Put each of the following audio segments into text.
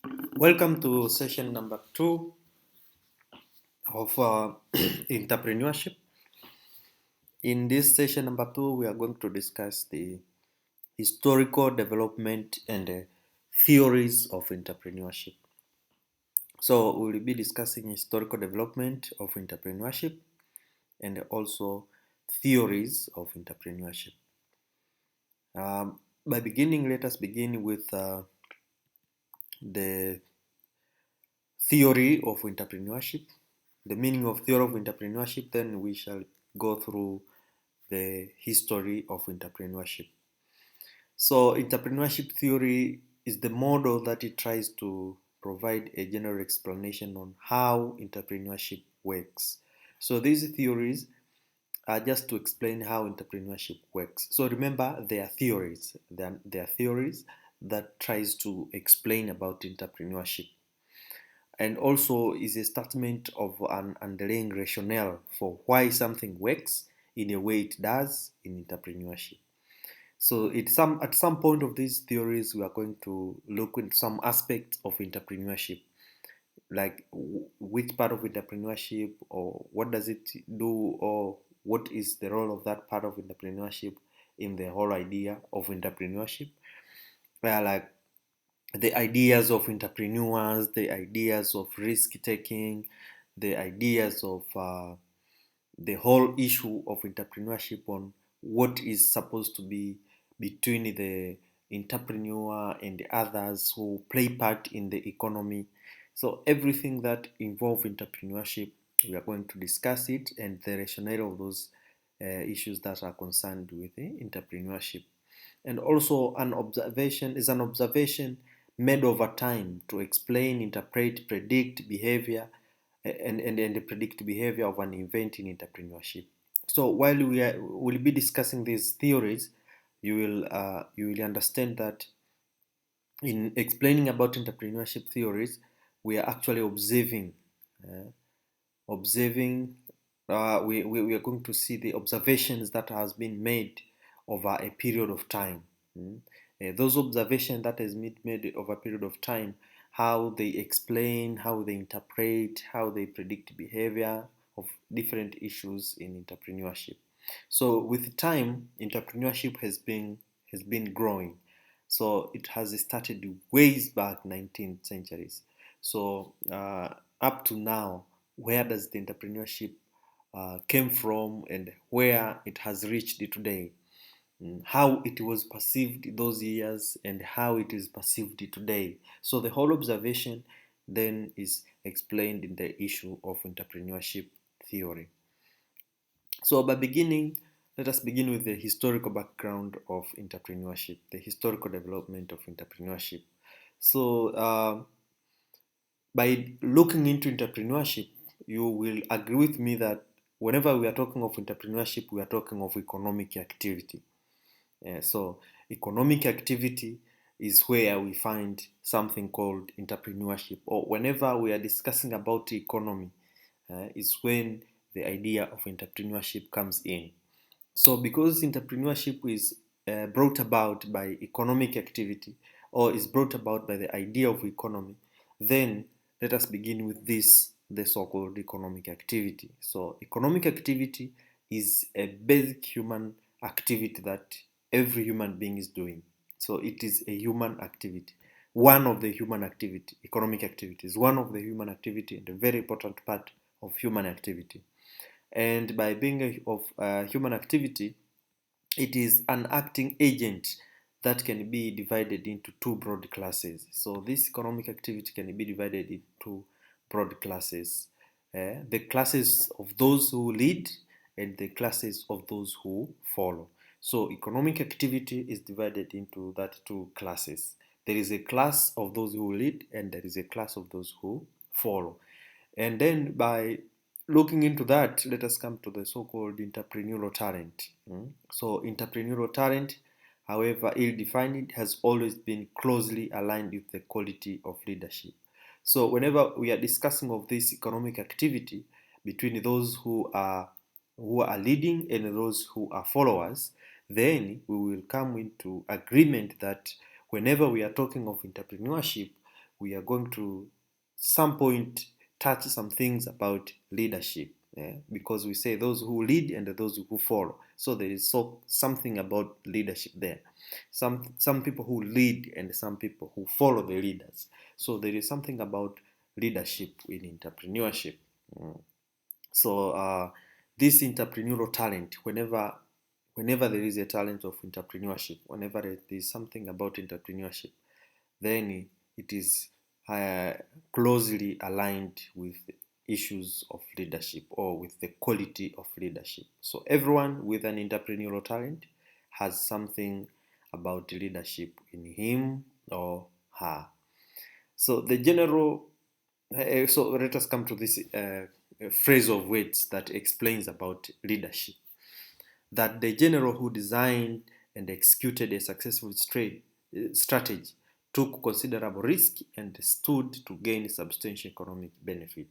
Welcome to session number 2 of entrepreneurship. In this session number 2, we are going to discuss the historical development and theories of entrepreneurship. So, we will be discussing historical development of entrepreneurship and also theories of entrepreneurship. Let us begin with the theory of entrepreneurship, the meaning of theory of entrepreneurship, then we shall go through the history of entrepreneurship. So entrepreneurship theory is the model that it tries to provide a general explanation on how entrepreneurship works. So these theories are just to explain how entrepreneurship works. So remember, they are theories. They are theories that tries to explain about entrepreneurship, and also is a statement of an underlying rationale for why something works in a way it does in entrepreneurship. So at some point of these theories, we are going to look into some aspects of entrepreneurship, like which part of entrepreneurship, or what does it do, or what is the role of that part of entrepreneurship in the whole idea of entrepreneurship. Where like the ideas of entrepreneurs, the ideas of risk taking, the ideas of the whole issue of entrepreneurship on what is supposed to be between the entrepreneur and the others who play part in the economy. So everything that involves entrepreneurship, we are going to discuss it and the rationale of those issues that are concerned with entrepreneurship. And also an observation made over time to explain, interpret, predict behavior and predict behavior of an event in entrepreneurship. So while will be discussing these theories, you will understand that in explaining about entrepreneurship theories, we are actually uh, observing. We are going to see the observations that has been made over a period of time. Those observations that has been made over a period of time, how they explain, how they interpret, how they predict behavior of different issues in entrepreneurship. So with time, entrepreneurship has been growing. So it has started ways back 19th centuries. So up to now, where does the entrepreneurship came from and where it has reached today? How it was perceived those years and how it is perceived today. So the whole observation then is explained in the issue of entrepreneurship theory. So let us begin with the historical background of entrepreneurship, the historical development of entrepreneurship. So by looking into entrepreneurship, you will agree with me that whenever we are talking of entrepreneurship, we are talking of economic activity. So economic activity is where we find something called entrepreneurship, or whenever we are discussing about the economy, is when the idea of entrepreneurship comes in. So because entrepreneurship is brought about by economic activity, or is brought about by the idea of economy, then let us begin with the so-called economic activity. So economic activity is a basic human activity that every human being is doing. So it is a human activity. One of the human activity, economic activity is one of the human activity and a very important part of human activity. And by being of human activity, it is an acting agent that can be divided into two broad classes. So this economic activity can be divided into broad classes. The classes of those who lead and the classes of those who follow. So economic activity is divided into that two classes. There is a class of those who lead and there is a class of those who follow. And then by looking into that, let us come to the so-called entrepreneurial talent. So entrepreneurial talent, however ill-defined, has always been closely aligned with the quality of leadership. So whenever we are discussing of this economic activity between those who are leading and those who are followers, then we will come into agreement that whenever we are talking of entrepreneurship, we are going to some point touch some things about leadership, because we say those who lead and those who follow. So there is something about leadership there. Some people who lead and some people who follow the leaders. So there is something about leadership in entrepreneurship. So this entrepreneurial talent, whenever there is a talent of entrepreneurship, whenever there is something about entrepreneurship, then it is closely aligned with issues of leadership or with the quality of leadership. So everyone with an entrepreneurial talent has something about leadership in him or her. So the general, so let us come to this phrase of words that explains about leadership. That the general who designed and executed a successful strategy took considerable risk and stood to gain substantial economic benefit.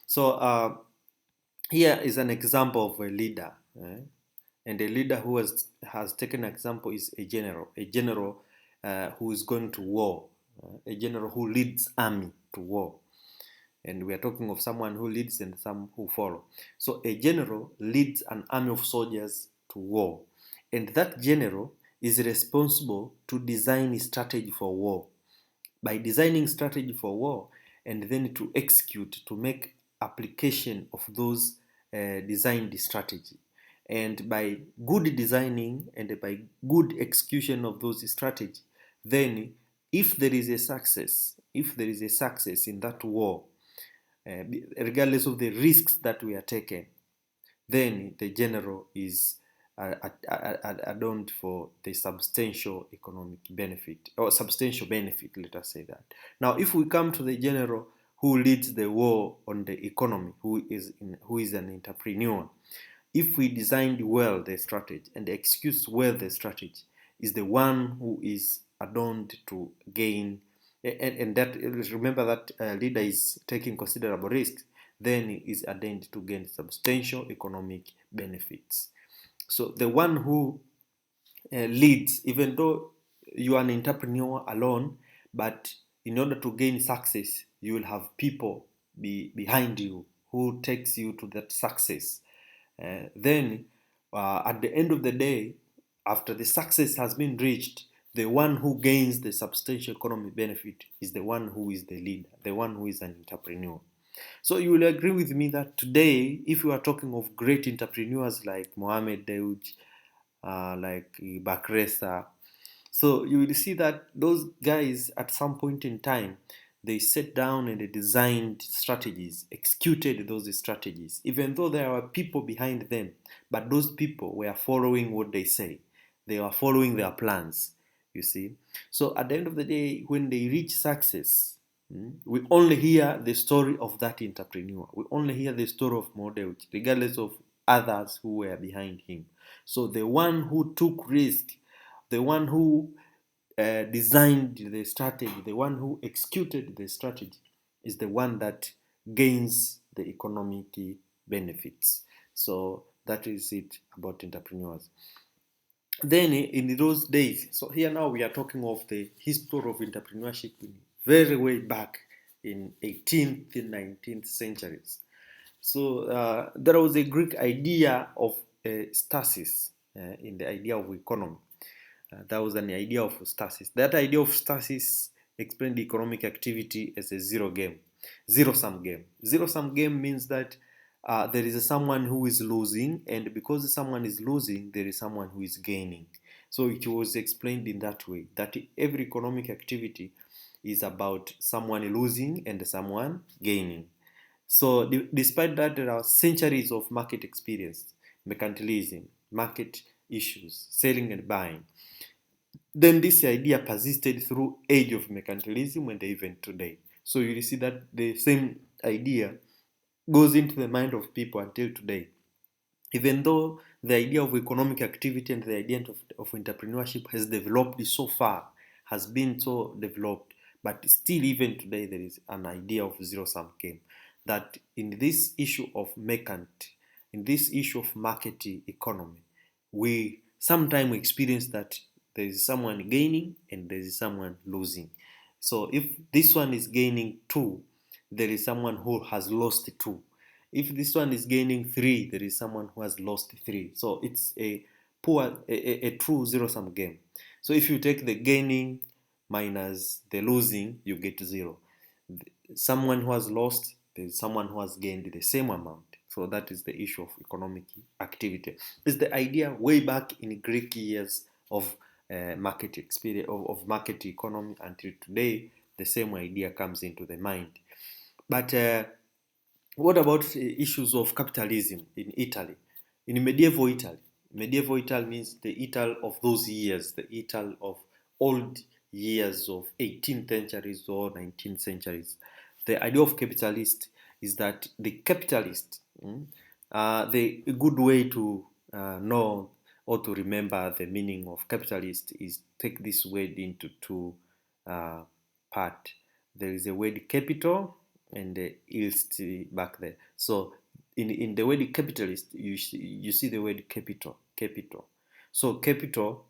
So here is an example of a leader. And a leader who has taken an example is a general who is going to war, a general who leads army to war. And we are talking of someone who leads and some who follow. So a general leads an army of soldiers to war. And that general is responsible to design a strategy for war. By designing strategy for war and then to execute, to make application of those designed strategy. And by good designing and by good execution of those strategy, then if there is a success in that war, regardless of the risks that we are taking, then the general is adorned for the substantial economic benefit, or substantial benefit, let us say that. Now, if we come to the general who leads the war on the economy, who is an entrepreneur, if we designed well the strategy and executes well the strategy, is the one who is adorned to gain, and that, remember that leader is taking considerable risks, then is ordained to gain substantial economic benefits. So the one who leads, even though you are an entrepreneur alone, but in order to gain success, you will have people behind you who takes you to that success. Then at the end of the day, after the success has been reached, the one who gains the substantial economic benefit is the one who is the leader, the one who is an entrepreneur. So you will agree with me that today, if we are talking of great entrepreneurs like Mohamed Daoud, like Bakresa, so you will see that those guys at some point in time, they sat down and they designed strategies, executed those strategies, even though there were people behind them, but those people were following what they say. They were following their plans, you see. So at the end of the day, when they reach success, we only hear the story of that entrepreneur. We only hear the story of Model, regardless of others who were behind him. So the one who took risk, the one who designed the strategy, the one who executed the strategy, is the one that gains the economic benefits. So that is it about entrepreneurs. Then in those days, so here now we are talking of the history of entrepreneurship very way back in 18th and 19th centuries. So there was a Greek idea of stasis in the idea of economy. That was an idea of stasis. That idea of stasis explained economic activity as a zero-sum game. Zero-sum game means that there is someone who is losing, and because someone is losing, there is someone who is gaining. So it was explained in that way, that every economic activity is about someone losing and someone gaining. So despite that, there are centuries of market experience, mercantilism, market issues, selling and buying. Then this idea persisted through age of mercantilism and even today. So you see that the same idea goes into the mind of people until today. Even though the idea of economic activity and the idea of entrepreneurship has developed so far, has been so developed, but still even today there is an idea of zero-sum game. That in this issue of in this issue of market economy, we sometimes experience that there is someone gaining and there is someone losing. So if this one is gaining 2, there is someone who has lost 2. If this one is gaining 3, there is someone who has lost 3. So it's a true zero-sum game. So if you take the gaining minus the losing, you get 0. Someone who has lost, there is someone who has gained the same amount. So that is the issue of economic activity. It's the idea way back in Greek years of market experience, of market economy, until today. The same idea comes into the mind. But what about issues of capitalism in Italy? In medieval Italy, medieval Italy means the Italy of those years, the Italy of old years of 18th centuries or 19th centuries. The idea of capitalist is that the capitalist, the a good way to know or to remember the meaning of capitalist is take this word into two part. There is a word capital and the ist back there. So in the word capitalist, you see the word capital. So capital,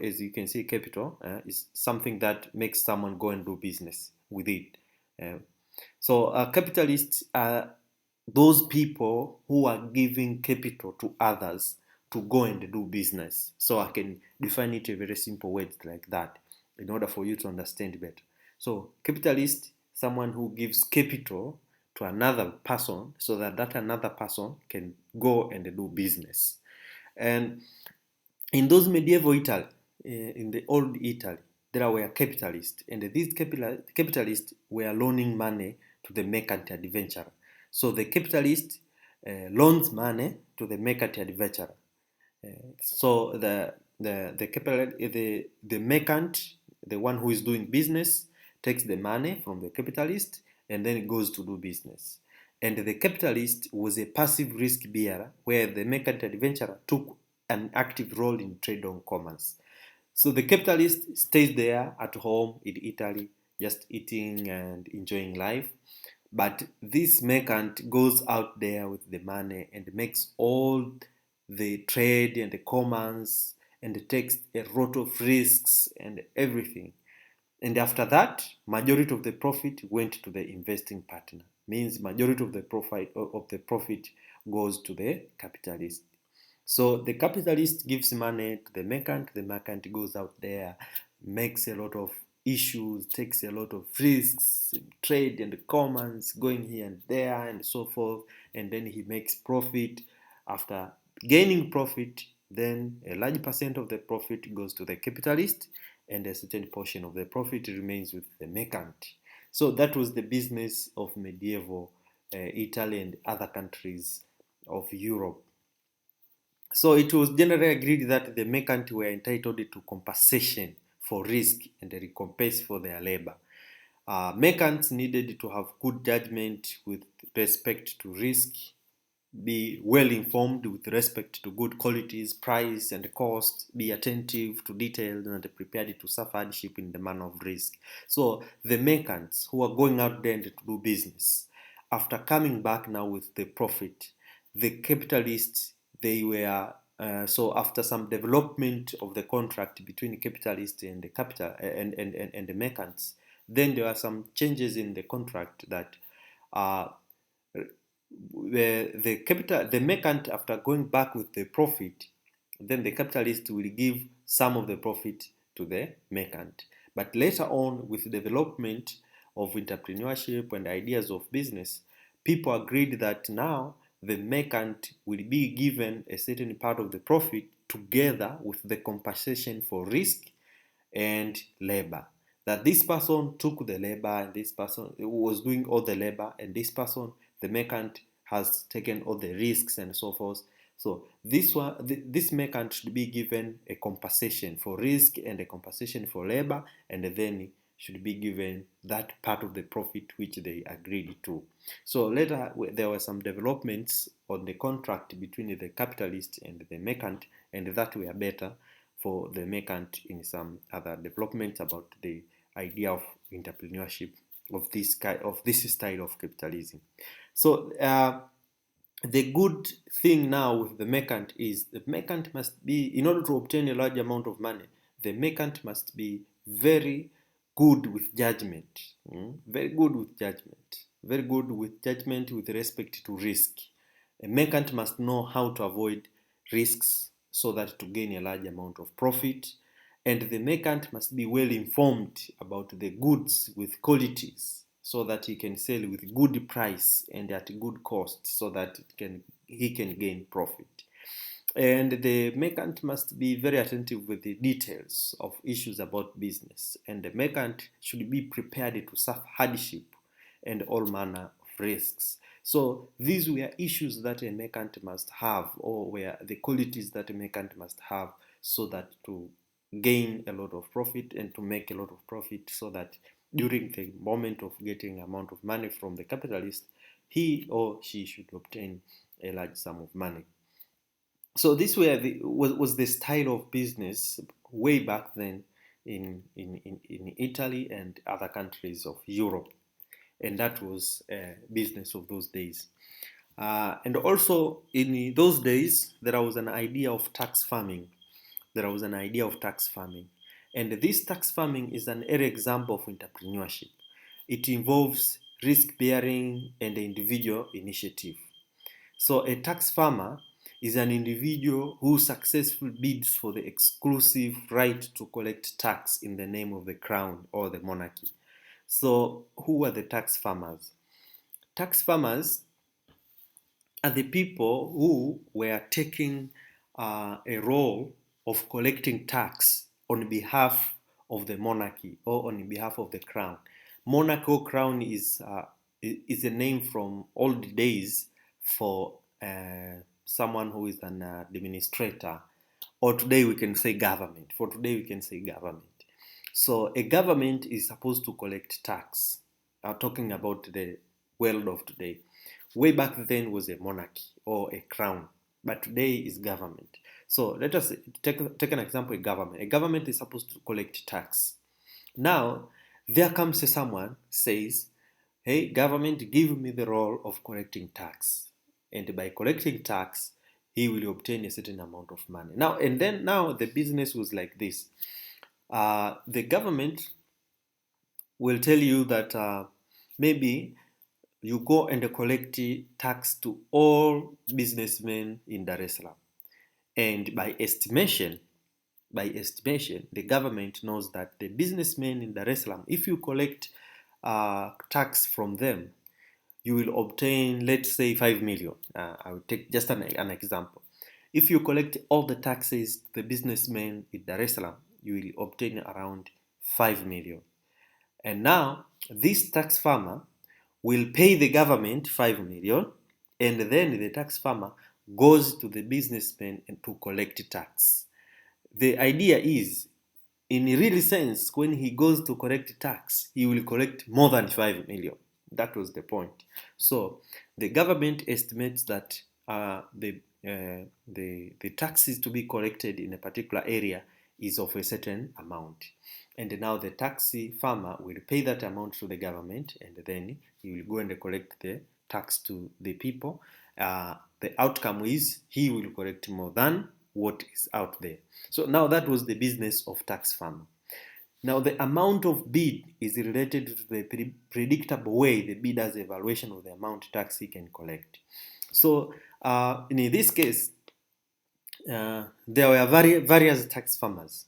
as you can see, capital is something that makes someone go and do business with it. Uh, so capitalists are those people who are giving capital to others to go and do business. So I can define it in very simple words like that in order for you to understand better. So capitalist, someone who gives capital to another person so that that another person can go and do business. And in those medieval Italy, in the old Italy, there were capitalists, and these capitalists were loaning money to the merchant adventurer. So the capitalist loans money to the merchant adventurer. So the merchant, the one who is doing business, takes the money from the capitalist and then goes to do business. And the capitalist was a passive risk bearer, where the merchant adventurer took an active role in trade on commerce. So the capitalist stays there at home in Italy, just eating and enjoying life. But this merchant goes out there with the money and makes all the trade and the commerce and takes a lot of risks and everything. And after that, majority of the profit went to the investing partner. Means majority of the profit goes to the capitalist. So the capitalist gives money to the merchant goes out there, makes a lot of issues, takes a lot of risks, trade and commerce, going here and there and so forth, and then he makes profit. After gaining profit, then a large percent of the profit goes to the capitalist, and a certain portion of the profit remains with the merchant. So that was the business of medieval Italy and other countries of Europe. So it was generally agreed that the merchants were entitled to compensation for risk and a recompense for their labor. Merchants needed to have good judgment with respect to risk, be well informed with respect to good qualities, price, and cost, be attentive to details, and prepared to suffer hardship in the manner of risk. So the merchants who are going out there to do business, after coming back now with the profit, the capitalists, they were so after some development of the contract between the capitalists and the capital and the merchants, then there are some changes in the contract that uh, the merchant, after going back with the profit, then the capitalist will give some of the profit to the merchant. But later on, with the development of entrepreneurship and ideas of business, people agreed that now the merchant will be given a certain part of the profit together with the compensation for risk and labor. That this person took the labor and this person was doing all the labor, and this person, the merchant, has taken all the risks and so forth. So this merchant should be given a compensation for risk and a compensation for labor, and then should be given that part of the profit which they agreed to. So later there were some developments on the contract between the capitalist and the merchant, and that were better for the merchant in some other developments about the idea of entrepreneurship of this style of capitalism. So the good thing now with the merchant is the merchant must be, in order to obtain a large amount of money, the merchant must be very good with judgment. Very good with judgment. Very good with judgment with respect to risk. A merchant must know how to avoid risks so that to gain a large amount of profit. And the merchant must be well informed about the goods with qualities so that he can sell with good price and at good cost so that he can gain profit. And the merchant must be very attentive with the details of issues about business. And the merchant should be prepared to suffer hardship and all manner of risks. So these were issues that a merchant must have, or were the qualities that a merchant must have, so that to gain a lot of profit and to make a lot of profit, so that during the moment of getting amount of money from the capitalist, he or she should obtain a large sum of money. So this was the style of business way back then in Italy and other countries of Europe. And that was business of those days. And also in those days, there was an idea of tax farming. And this tax farming is an early example of entrepreneurship. It involves risk bearing and individual initiative. So a tax farmer is an individual who successfully bids for the exclusive right to collect tax in the name of the crown or the monarchy. So who are the tax farmers? Tax farmers are the people who were taking a role of collecting tax on behalf of the monarchy or on behalf of the crown. Monarch or crown is a name from old days for someone who is an administrator, or today we can say government. So a government is supposed to collect tax. Talking about the world of today. Way back then was a monarchy or a crown, but today is government. So let us take an example, a government. A government is supposed to collect tax. Now, there comes someone says, hey, government, give me the role of collecting tax. And by collecting tax, he will obtain a certain amount of money. Now the business was like this. The government will tell you that maybe you go and collect tax to all businessmen in Dar es Salaam. And by estimation, the government knows that the businessmen in Dar es Salaam, if you collect tax from them, you will obtain, let's say, 5 million. I will take just an example. If you collect all the taxes the businessmen in Dar es Salaam, you will obtain around 5 million. And now, this tax farmer will pay the government 5 million, and then the tax farmer goes to the businessman and to collect tax. The idea is, in a real sense, when he goes to collect tax, he will collect more than 5 million. That was the point. So the government estimates that the taxes to be collected in a particular area is of a certain amount. And now the taxi farmer will pay that amount to the government, and then he will go and collect the tax to the people. The outcome is he will collect more than what is out there. So now that was the business of tax farmer. Now the amount of bid is related to the predictable way the bidder's evaluation of the amount tax he can collect. So in this case, there were various tax farmers.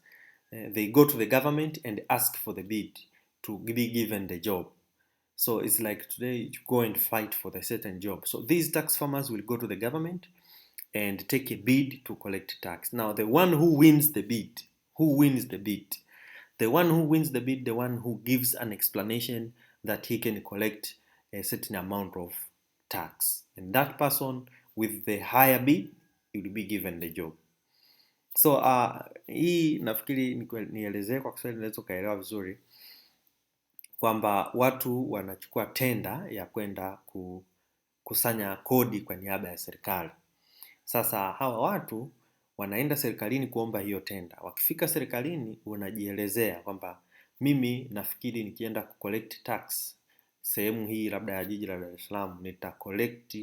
They go to the government and ask for the bid to be given the job. So it's like today you go and fight for the certain job. So these tax farmers will go to the government and take a bid to collect tax. Now the one who wins the bid, the one who gives an explanation that he can collect a certain amount of tax. And that person with the higher bid will be given the job. So hii nafikiri nielezee kwa Kiswahili naweza ukaelewa vizuri kwamba watu wanachukua tenda ya kwenda kukusanya kodi kwa niaba ya serikali. Sasa hawa watu wanaenda serikalini kuomba hiyo tenda. Wakifika serikalini unajielezea kwamba mimi nafikiri nikienda kucollect tax sehemu hii labda ya jiji la Dar es Salaam nitacollect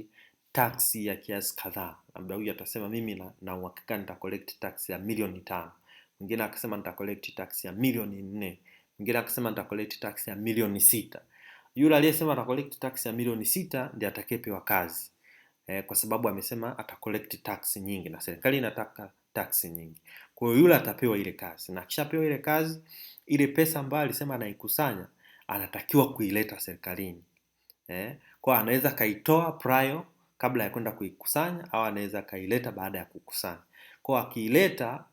tax ya kiasi kadhaa. Labda huyu atasema mimi na uhakika nitacollect tax ya milioni 5. Mwingine akasema nitacollect tax ya milioni 4. mwingine akasema nita collect tax ya milioni 6. Yule aliyesema ata collect tax ya milioni 6 ndiye atakayepewa kazi, kwa sababu amesema ata collect tax nyingi na serikali inataka tax nyingi. Kwa hiyo yule atapewa ile kazi, na akishapewa ile kazi, ile pesa ambayo alisema anaikusanya anatakiwa kuileta serikalini. Kwa anaweza kaitoa prior kabla ya kwenda kuikusanya, au anaweza kaileta baada ya kukusanya. Kwa akiileta,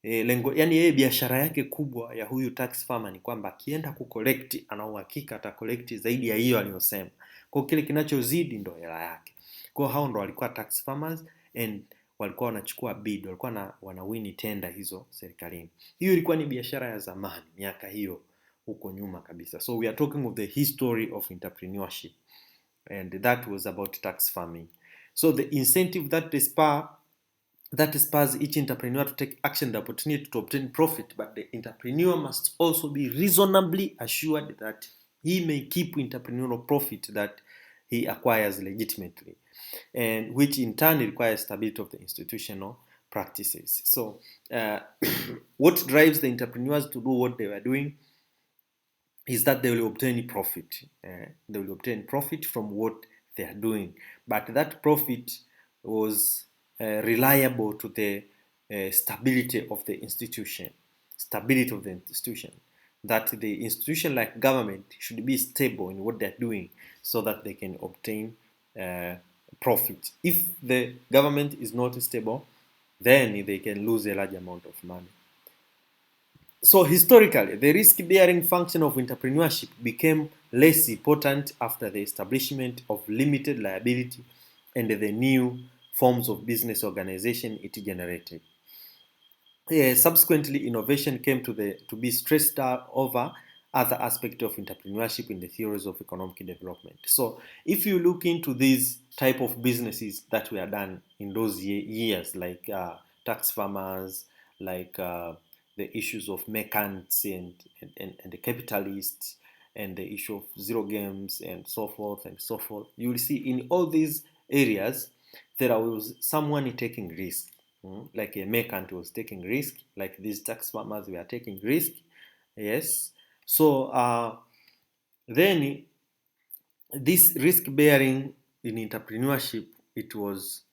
lengo, yani yeye biashara yake kubwa ya huyu tax farmer ni kwamba akienda kucollect ana uhakika ata collect zaidi ya hiyo aliyosema. Kwa kile kinachozidi ndo hela yake. Kwa hao ndo walikuwa tax farmers, and walikuwa wanachukua bid, walikuwa wanawini tender hizo serikalini. Hiyo ilikuwa ni biashara ya zamani, miaka hiyo huko nyuma kabisa. So we are talking of the history of entrepreneurship, and that was about tax farming. So the incentive that spurs each entrepreneur to take action, the opportunity to obtain profit, but the entrepreneur must also be reasonably assured that he may keep entrepreneurial profit that he acquires legitimately, and which in turn requires stability of the institutional practices. So what drives the entrepreneurs to do what they were doing is that they will obtain profit. They will obtain profit from what they are doing, but that profit was reliable to the stability of the institution. Stability of the institution. That the institution, like government, should be stable in what they're doing so that they can obtain profit. If the government is not stable, then they can lose a large amount of money. So historically, the risk-bearing function of entrepreneurship became less important after the establishment of limited liability and the new forms of business organization it generated. Subsequently, innovation came to be stressed over other aspects of entrepreneurship in the theories of economic development. So if you look into these type of businesses that were done in those years, like tax farmers, like the issues of merchants and the capitalists, and the issue of zero games and so forth, you will see in all these areas there was someone taking risk. Like a merchant was taking risk, like these tax farmers were taking risk. Yes. So then this risk bearing in entrepreneurship, it was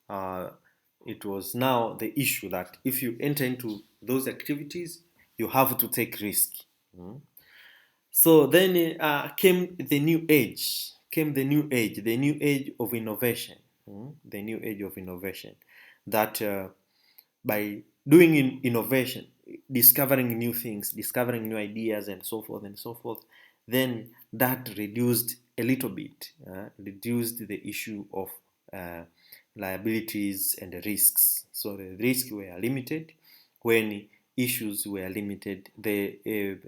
now the issue that if you enter into those activities, you have to take risk. So then came the new age of innovation. The new age of innovation, that by doing innovation, discovering new things, discovering new ideas, and so forth, then that reduced a little bit, reduced the issue of liabilities and the risks. So the risks were limited. When issues were limited, the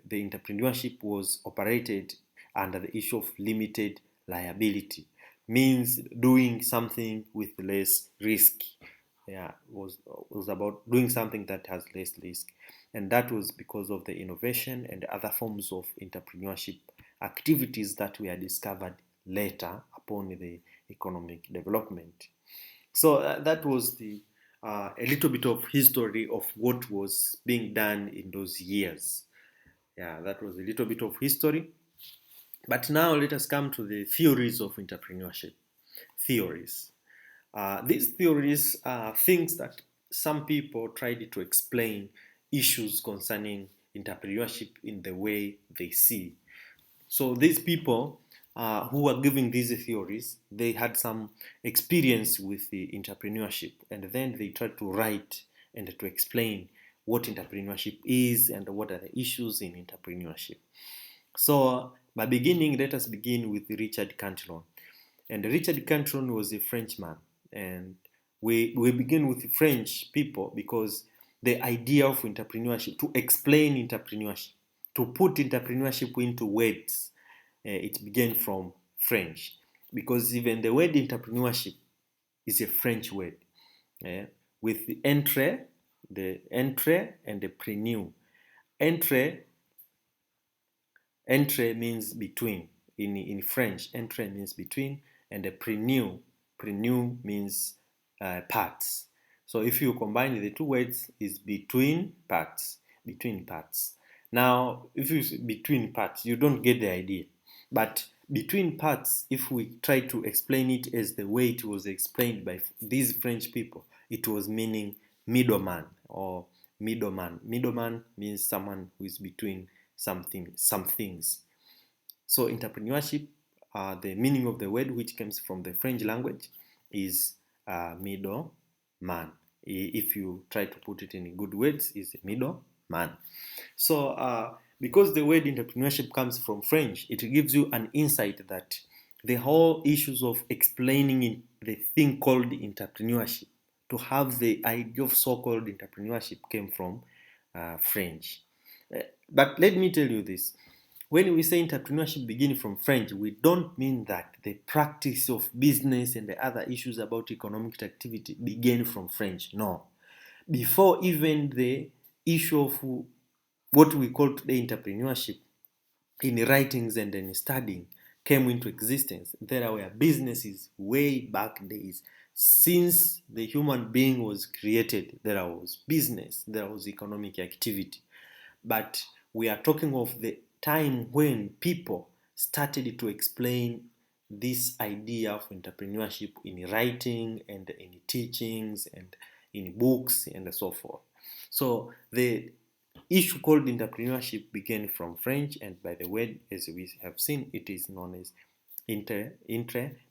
entrepreneurship was operated under the issue of limited liability, means doing something with less risk. Was about doing something that has less risk, and that was because of the innovation and other forms of entrepreneurship activities that were discovered later upon the economic development. So that was a little bit of history of what was being done in those years. That was a little bit of history. But now let us come to the theories of entrepreneurship. Theories. These theories are things that some people tried to explain issues concerning entrepreneurship in the way they see. So these people who were giving these theories, they had some experience with the entrepreneurship, and then they tried to write and to explain what entrepreneurship is and what are the issues in entrepreneurship. So by beginning, let us begin with Richard Cantillon. And Richard Cantillon was a Frenchman. And we begin with French people because the idea of entrepreneurship, to explain entrepreneurship, to put entrepreneurship into words, it began from French, because even the word entrepreneurship is a French word, with the entre and the preneur. Entre means between. In French, entre means between, and the preneur means parts. So if you combine the two words, is between parts. Now, if you between parts, you don't get the idea. But between parts, if we try to explain it as the way it was explained by these French people, it was meaning middleman or middleman. Middleman means someone who is between some things. So entrepreneurship, the meaning of the word which comes from the French language is middle man. If you try to put it in good words, is middle man. So because the word entrepreneurship comes from French, it gives you an insight that the whole issues of explaining the thing called entrepreneurship, to have the idea of so-called entrepreneurship, came from French. But let me tell you this. When we say entrepreneurship begins from French, we don't mean that the practice of business and the other issues about economic activity began from French. No. Before even the issue of what we call today entrepreneurship, in writings and in studying, came into existence, there were businesses way back days. Since the human being was created, there was business, there was economic activity. But we are talking of the time when people started to explain this idea of entrepreneurship in writing and in teachings and in books and so forth. So the issue called entrepreneurship began from French, and by the word, as we have seen, it is known as inter,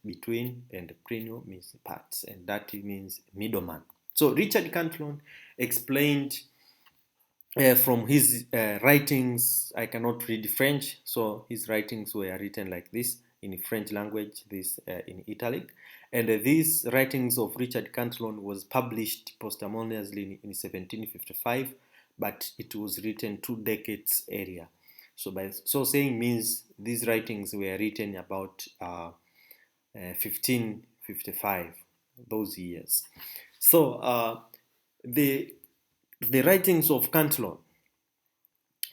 between, and preneur means parts, and that means middleman. So Richard Cantillon explained from his writings. I cannot read French, so his writings were written like this in French language, this in italic. And these writings of Richard Cantillon was published posthumously in 1755, but it was written 2 decades earlier. So by so saying means these writings were written about 1555, those years. So the writings of Cantillon,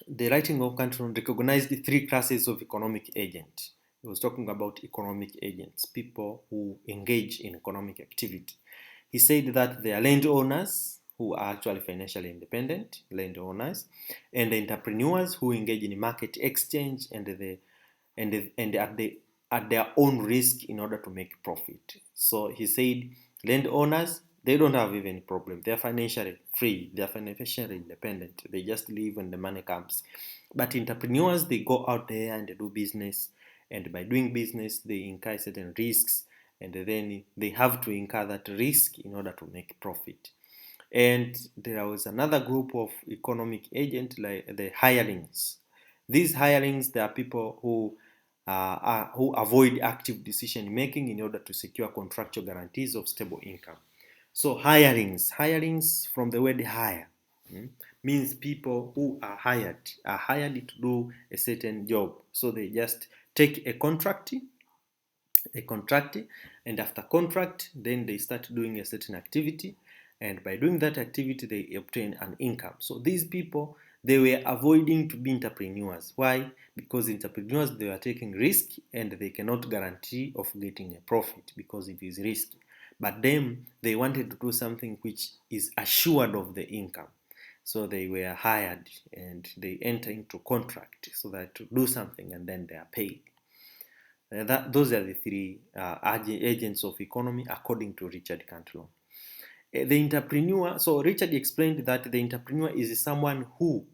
recognized the 3 classes of economic agent. He was talking about economic agents, people who engage in economic activity. He said that they are landowners who are actually financially independent, landowners, and the entrepreneurs who engage in market exchange and at their own risk in order to make profit. So he said landowners, they don't have even problem. They're financially free. They're financially independent. They just live when the money comes. But entrepreneurs, they go out there and they do business. And by doing business, they incur certain risks. And then they have to incur that risk in order to make profit. And there was another group of economic agents, like the hirelings. These hirelings, they are people who avoid active decision making in order to secure contractual guarantees of stable income. So hirelings from the word hire, means people who are hired to do a certain job. So they just take a contract, and after contract, then they start doing a certain activity, and by doing that activity, they obtain an income. So these people, they were avoiding to be entrepreneurs. Why? Because entrepreneurs, they are taking risk and they cannot guarantee of getting a profit because it is risky. But them, they wanted to do something which is assured of the income. So they were hired and they enter into contract so that to do something and then they are paid. Those are the 3 agents of economy according to Richard Cantillon. The entrepreneur, so Richard explained that the entrepreneur is someone who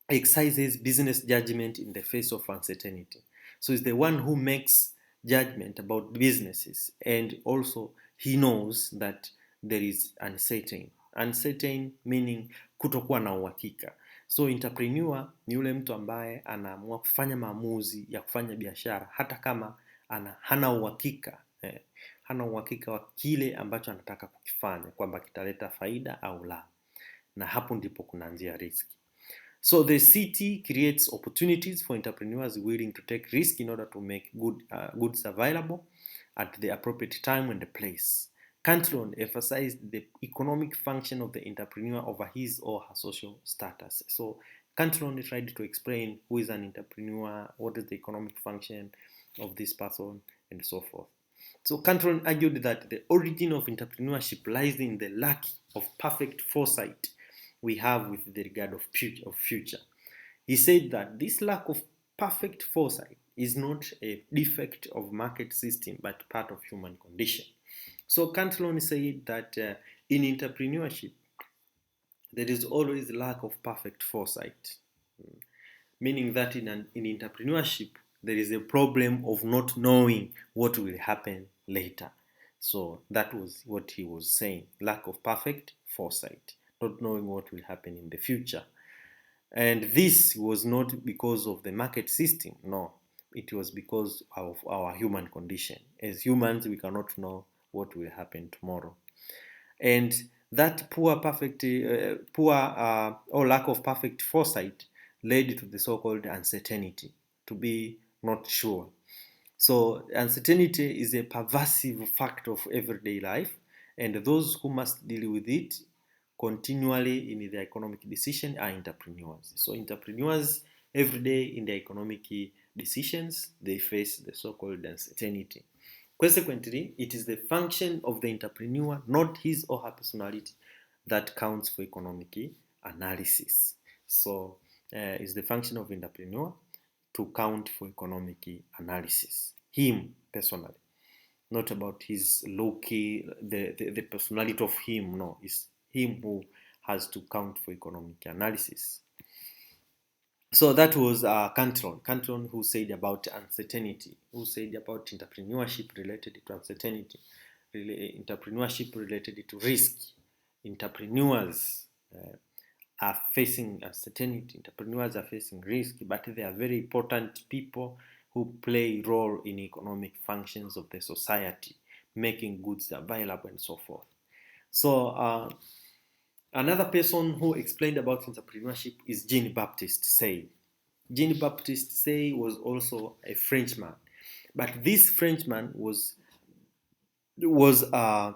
exercises business judgment in the face of uncertainty. So it's the one who makes judgment about businesses, and also he knows that there is uncertain meaning kutokuwa na uhakika. So entrepreneur ni yule mtu ambaye anaamua kufanya maamuzi ya kufanya biashara hata kama hana uhakika wa kile ambacho anataka kukifanya, kwamba kitaleta faida au la, na hapo ndipo kunaanzia riski. So the city creates opportunities for entrepreneurs willing to take risk in order to make goods available at the appropriate time and the place. Cantillon emphasized the economic function of the entrepreneur over his or her social status. So Cantillon tried to explain who is an entrepreneur, what is the economic function of this person, and so forth. So Cantillon argued that the origin of entrepreneurship lies in the lack of perfect foresight we have with the regard of future. He said that this lack of perfect foresight is not a defect of market system but part of human condition. So Cantillon said that in entrepreneurship there is always lack of perfect foresight, meaning that in entrepreneurship there is a problem of not knowing what will happen later. So that was what he was saying, lack of perfect foresight, not knowing what will happen in the future. And this was not because of the market system, no, it was because of our human condition. As humans, we cannot know what will happen tomorrow. And that or lack of perfect foresight led to the so-called uncertainty, to be not sure. So uncertainty is a pervasive fact of everyday life, and those who must deal with it continually in their economic decision are entrepreneurs. So entrepreneurs every day in their economic decisions, they face the so-called uncertainty. Consequently, it is the function of the entrepreneur, not his or her personality, that counts for economic analysis. So it's the function of entrepreneur to count for economic analysis. Him personally, not about his low-key, the personality of him, no, it's him who has to count for economic analysis. So that was Cantillon who said about uncertainty, who said about entrepreneurship related to uncertainty, entrepreneurship related to risk. Entrepreneurs are facing uncertainty, entrepreneurs are facing risk, but they are very important people who play a role in economic functions of the society, making goods available and so forth. So another person who explained about entrepreneurship is Jean-Baptiste Say. Jean-Baptiste Say was also a Frenchman, but this Frenchman was an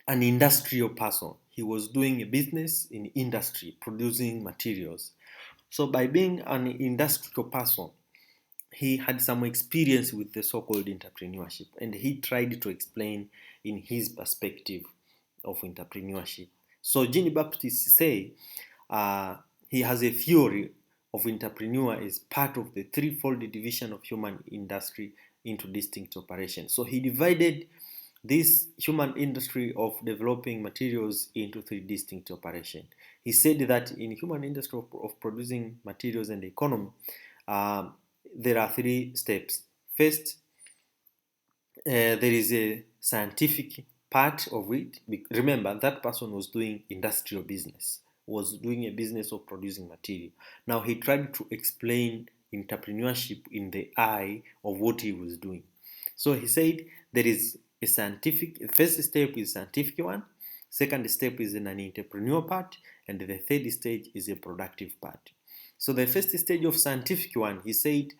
industrial person. He was doing a business in industry, producing materials. So by being an industrial person, he had some experience with the so-called entrepreneurship, and he tried to explain in his perspective of entrepreneurship. So Jean-Baptiste Say, he has a theory of entrepreneur as part of the threefold division of human industry into distinct operations. So he divided this human industry of developing materials into three distinct operations. He said that in human industry of producing materials and the economy, there are three steps. First, there is a scientific part of it. Remember, that person was doing industrial business, was doing a business of producing material. Now he tried to explain entrepreneurship in the eye of what he was doing. So he said there is a scientific, first step is scientific one, second step is an entrepreneur part, and the third stage is a productive part. So the first stage of scientific one, he said,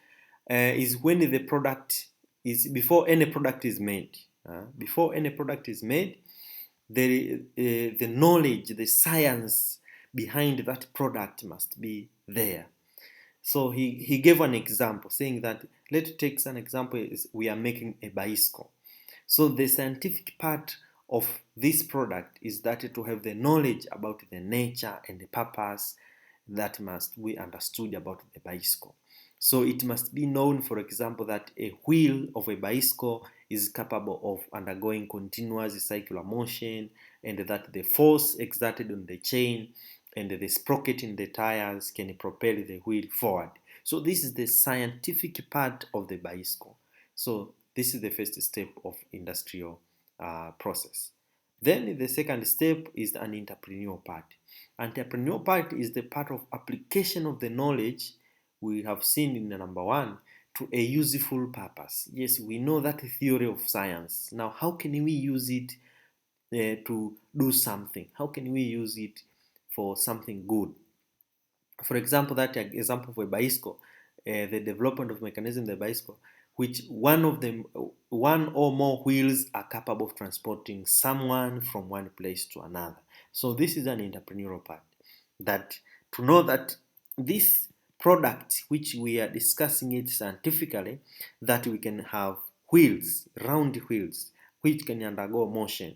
is when the product is, before any product is made. Before any product is made, the knowledge, the science behind that product must be there. So he gave an example, saying that, let's take an example, is we are making a bicycle. So the scientific part of this product is that to have the knowledge about the nature and the purpose that must be understood about the bicycle. So it must be known, for example, that a wheel of a bicycle is capable of undergoing continuous circular motion, and that the force exerted on the chain and the sprocket in the tires can propel the wheel forward. So this is the scientific part of the bicycle. So this is the first step of industrial process. Then the second step is an entrepreneurial part. Entrepreneurial part is the part of application of the knowledge we have seen in the number one to a useful purpose. Yes, we know that theory of science. Now, how can we use it to do something? How can we use it for something good? For example, that example of a bicycle, the development of mechanism in the bicycle, which one or more wheels are capable of transporting someone from one place to another. So this is an entrepreneurial part. That to know that this product, which we are discussing it scientifically, that we can have wheels, round wheels, which can undergo motion,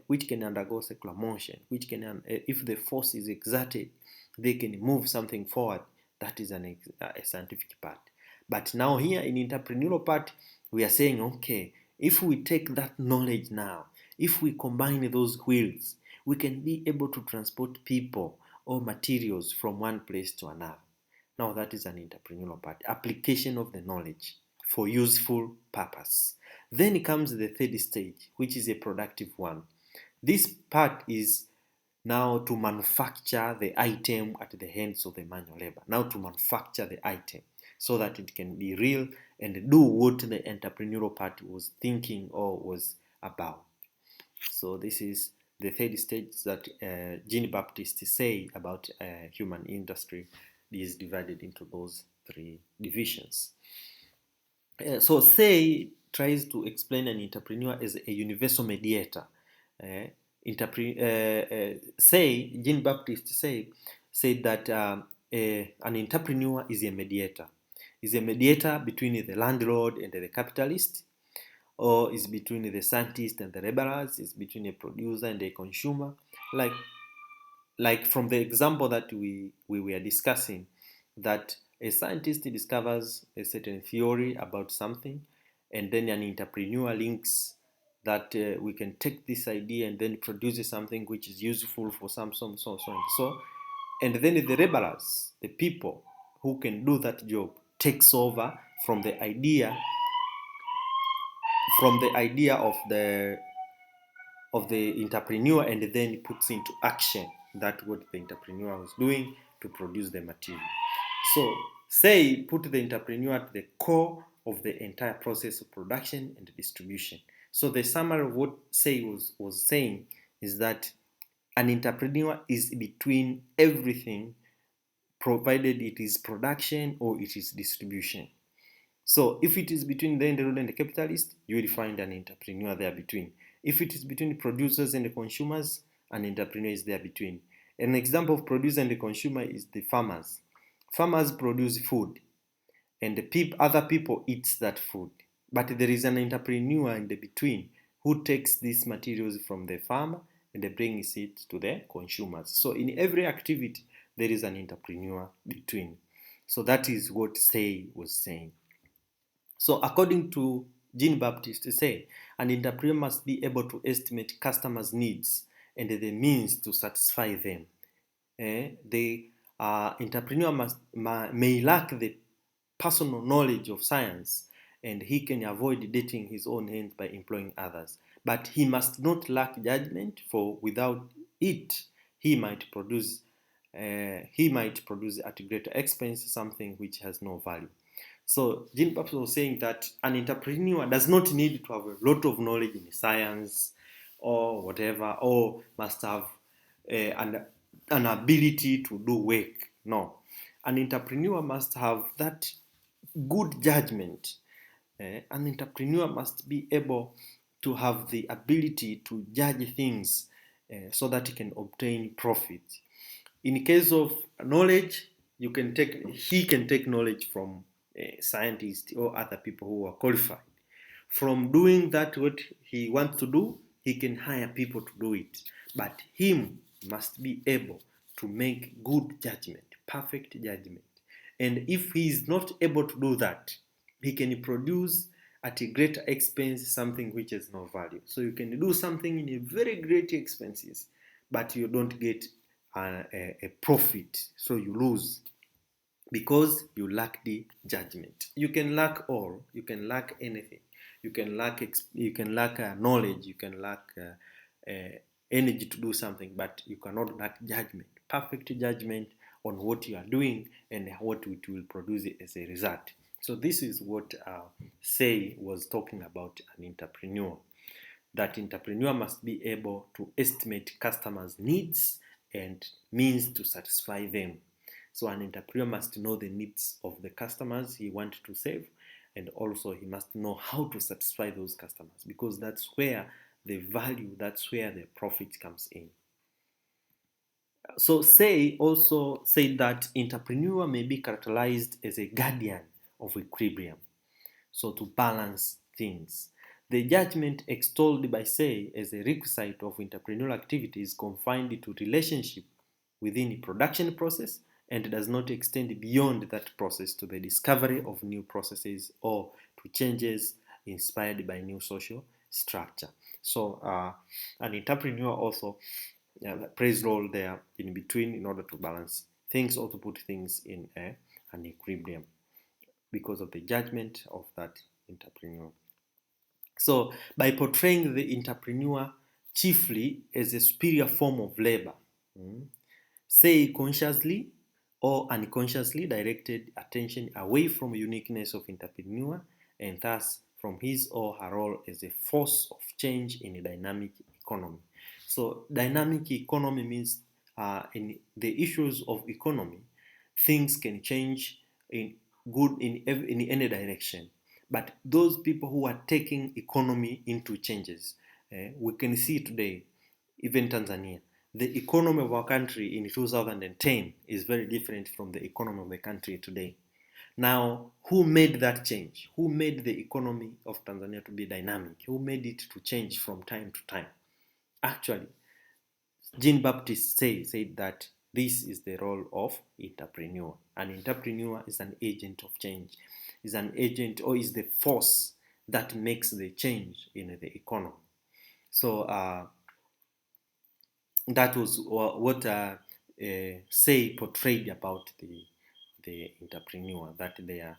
which can undergo circular motion, which can, if the force is exerted, they can move something forward. That is a scientific part. But now here in entrepreneurial part, we are saying, okay, if we take that knowledge now, if we combine those wheels, we can be able to transport people or materials from one place to another. Now that is an entrepreneurial part, application of the knowledge for useful purpose. Then comes the third stage, which is a productive one. This part is now to manufacture the item at the hands of the manual labor. Now to manufacture the item so that it can be real and do what the entrepreneurial part was thinking or was about. So this is the third stage that Jean-Baptiste say about human industry is divided into those three divisions. So Say tries to explain an entrepreneur as a universal mediator. Jean-Baptiste said that an entrepreneur is a mediator. Is a mediator between the landlord and the capitalist, or is between the scientist and the laborers, is between a producer and a consumer. Like from the example that we were discussing, that a scientist discovers a certain theory about something, and then an entrepreneur links that we can take this idea and then produce something which is useful for so and so. And then the laborers, the people who can do that job, takes over from the idea of the entrepreneur, and then puts into action that what the entrepreneur was doing to produce the material. So Say put the entrepreneur at the core of the entire process of production and distribution. So the summary of what Say was saying is that an entrepreneur is between everything, provided it is production or it is distribution. So if it is between the landlord and the capitalist, you will find an entrepreneur there between. If it is between the producers and the consumers, an entrepreneur is there between. An example of producer and the consumer is the farmers. Farmers produce food, and the other people eat that food. But there is an entrepreneur in the between who takes these materials from the farmer and they brings it to the consumers. So in every activity, there is an entrepreneur between. So that is what Say was saying. So according to Jean-Baptiste Say, an entrepreneur must be able to estimate customers' needs and the means to satisfy them. The entrepreneur may lack the personal knowledge of science, and he can avoid dating his own hands by employing others. But he must not lack judgment, for without it, he might produce at greater expense something which has no value. So Jean-Baptiste was saying that an entrepreneur does not need to have a lot of knowledge in science or whatever, or must have an ability to do work. No. An entrepreneur must have that good judgment. An entrepreneur must be able to have the ability to judge things so that he can obtain profit. In case of knowledge, he can take knowledge from scientists or other people who are qualified. From doing that what he wants to do, he can hire people to do it. But him must be able to make good judgment, perfect judgment. And if he is not able to do that, he can produce at a greater expense something which has no value. So you can do something in a very great expenses, but you don't get a profit, so you lose because you lack the judgment. You can lack all, you can lack anything, you can lack knowledge, you can lack energy to do something, but you cannot lack judgment, perfect judgment on what you are doing and what it will produce as a result. So this is what Say was talking about an entrepreneur. That entrepreneur must be able to estimate customers' needs and means to satisfy them. So an entrepreneur must know the needs of the customers he wants to serve, and also he must know how to satisfy those customers, because that's where the value, that's where the profit comes in. So Say also said that entrepreneur may be characterized as a guardian of equilibrium, so to balance things. The judgment extolled by Say as a requisite of entrepreneurial activity is confined to relationship within the production process and does not extend beyond that process to the discovery of new processes or to changes inspired by new social structure. So an entrepreneur also plays role there in between in order to balance things or to put things in an equilibrium because of the judgment of that entrepreneur. So by portraying the entrepreneur chiefly as a superior form of labor, say consciously or unconsciously directed attention away from uniqueness of entrepreneur and thus from his or her role as a force of change in a dynamic economy. So dynamic economy means in the issues of economy, things can change in any direction. But those people who are taking economy into changes, we can see today, even Tanzania, the economy of our country in 2010 is very different from the economy of the country today. Now, who made that change? Who made the economy of Tanzania to be dynamic? Who made it to change from time to time? Actually, Jean-Baptiste said that this is the role of entrepreneur. An entrepreneur is an agent of change, is an agent or is the force that makes the change in the economy. So that was what Say portrayed about the entrepreneur, that they are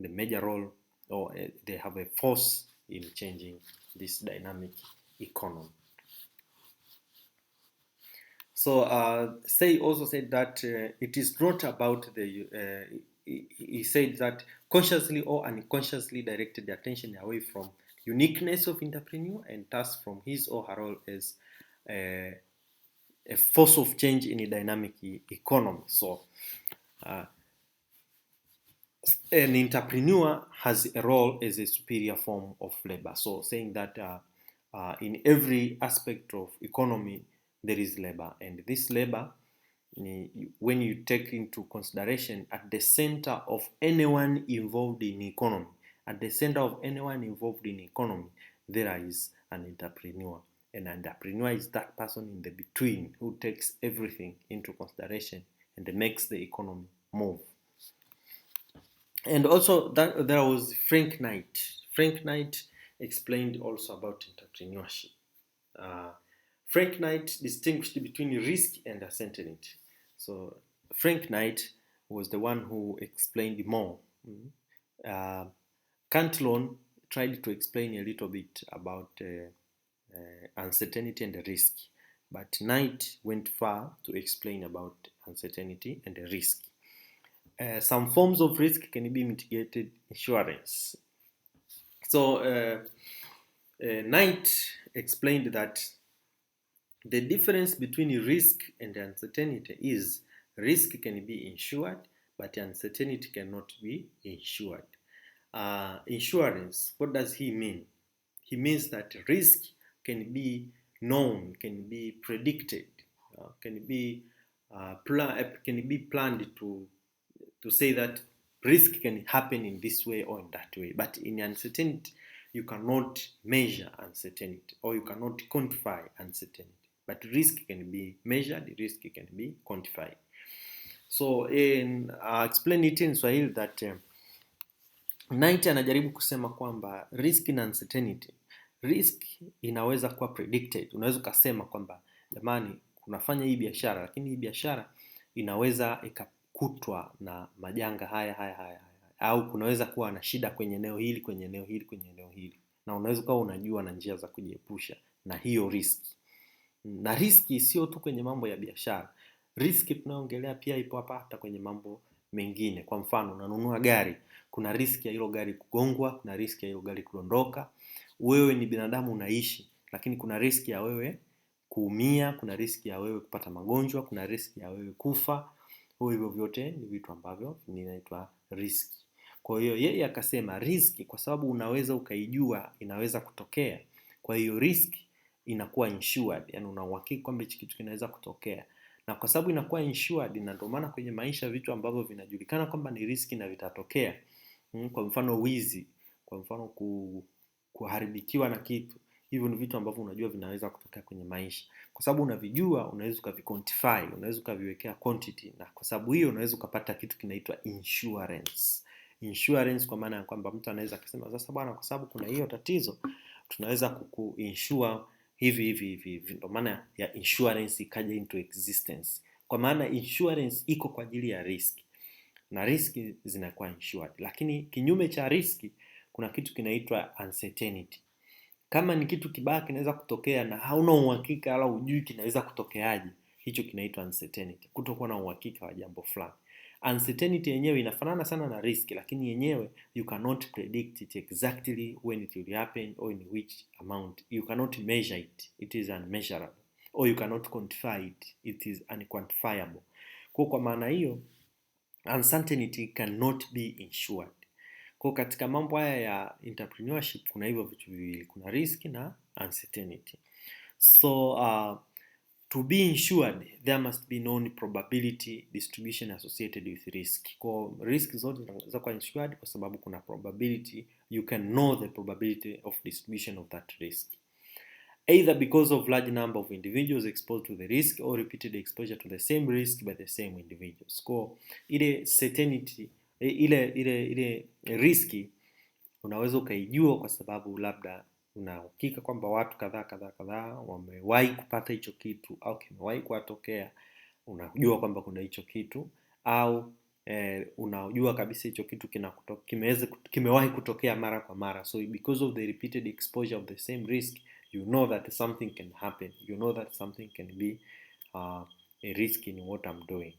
the major role or they have a force in changing this dynamic economy. So Say also said that it is not about he said that consciously or unconsciously directed the attention away from uniqueness of entrepreneur and thus from his or her role as a force of change in a dynamic economy. So an entrepreneur has a role as a superior form of labor. So saying that in every aspect of economy there is labor, and this labor, when you take into consideration at the center of anyone involved in economy, at the center of anyone involved in economy, there is an entrepreneur. An entrepreneur is that person in the between who takes everything into consideration and makes the economy move. And also that there was Frank Knight. Frank Knight explained also about entrepreneurship. Frank Knight distinguished between risk and uncertainty. So Frank Knight was the one who explained more. Cantillon tried to explain a little bit about uncertainty and risk, but Knight went far to explain about uncertainty and risk. Some forms of risk can be mitigated insurance. So Knight explained that the difference between risk and uncertainty is risk can be insured, but uncertainty cannot be insured. Insurance, what does he mean? He means that risk can be known, can be predicted, can be planned to say that risk can happen in this way or in that way. But in uncertainty, you cannot measure uncertainty or you cannot quantify uncertainty. But risk can be measured, risk can be quantified. So explain it in Swahili that Knight anajaribu kusema kwamba risk na uncertainty, risk inaweza kuwa predicted. Unaweza ukasema kwamba jamani, unafanya hii biashara, lakini hii biashara inaweza ikakutwa na majanga haya, au kunaweza kuwa na shida kwenye eneo hili, kwenye eneo hili, na unaweza kuwa unajua na njia za kujiepusha na hiyo risk. Na riski sio tu kwenye mambo ya biashara. Riski tunayoongelea pia ipo hata kwenye mambo mengine. Kwa mfano, unanunua gari, kuna riski ya hilo gari kugongwa, kuna riski ya hilo gari kudondoka. Wewe ni binadamu unaishi, lakini kuna riski ya wewe kuumia, kuna riski ya wewe kupata magonjwa, kuna riski ya wewe kufa. Hivyo vyote ni vitu ambavyo vinaitwa riski. Kwa hiyo yeye akasema riski kwa sababu unaweza ukaijua inaweza kutokea. Kwa hiyo riski inakuwa insured, yani una uhakika kwamba hichi kitu kinaweza kutokea. Na kwa sababu inakuwa insured, na ndio maana kwenye maisha vitu ambavyo vinajulikana kwamba ni riski na vitatokea. Kwa mfano wizi, kwa mfano kuharibikiwa na kitu. Hivyo ni vitu ambavyo unajua vinaweza kutokea kwenye maisha. Kwa sababu unavijua, unaweza ukaviquantify, unaweza ukaviwekea quantity, na kwa sababu hiyo unaweza ukapata kitu kinaitwa insurance. Insurance kwa maana ya kwamba mtu anaweza kusema sasa bwana, kwa sababu kuna hiyo tatizo, tunaweza kukuinsure hivi hivi hivi hivi. Ndio maana ya insurance ikaja into existence. Kwa maana insurance iko kwa ajili ya risk, na risk zinakuwa insured. Lakini kinyume cha risk kuna kitu kinaitwa uncertainty. Kama ni kitu kibaya kinaweza kutokea na hauna uhakika wala hujui kinaweza kutokeaje, hicho kinaitwa uncertainty, kutokuwa na uhakika wa jambo fulani. Uncertainty yenyewe inafanana sana na risk, lakini yenyewe you cannot predict it exactly when it will happen or in which amount. You cannot measure it, it is unmeasurable, or you cannot quantify it, it is unquantifiable. Kwa maana hiyo uncertainty cannot be insured. Kwa katika mambo haya ya entrepreneurship kuna hivyo vitu viwili, kuna risk na uncertainty. So to be insured there must be known probability distribution associated with risk. Kwa risk zote zinaweza kuwa insured kwa sababu kuna probability, you can know the probability of distribution of that risk, either because of large number of individuals exposed to the risk or repeated exposure to the same risk by the same individuals. Kwa ile certainty, ile riski unaweza ukaijua kwa sababu labda unahakika kwamba watu kadhaa wamewahi kupata hicho kitu au kimewahi kuwatokea, unajua kwamba kuna hicho kitu, au unajua kabisa hicho kitu kimewahi kutokea mara kwa mara. So because of the repeated exposure of the same risk, you know that something can happen, you know that something can be a risk in what I'm doing.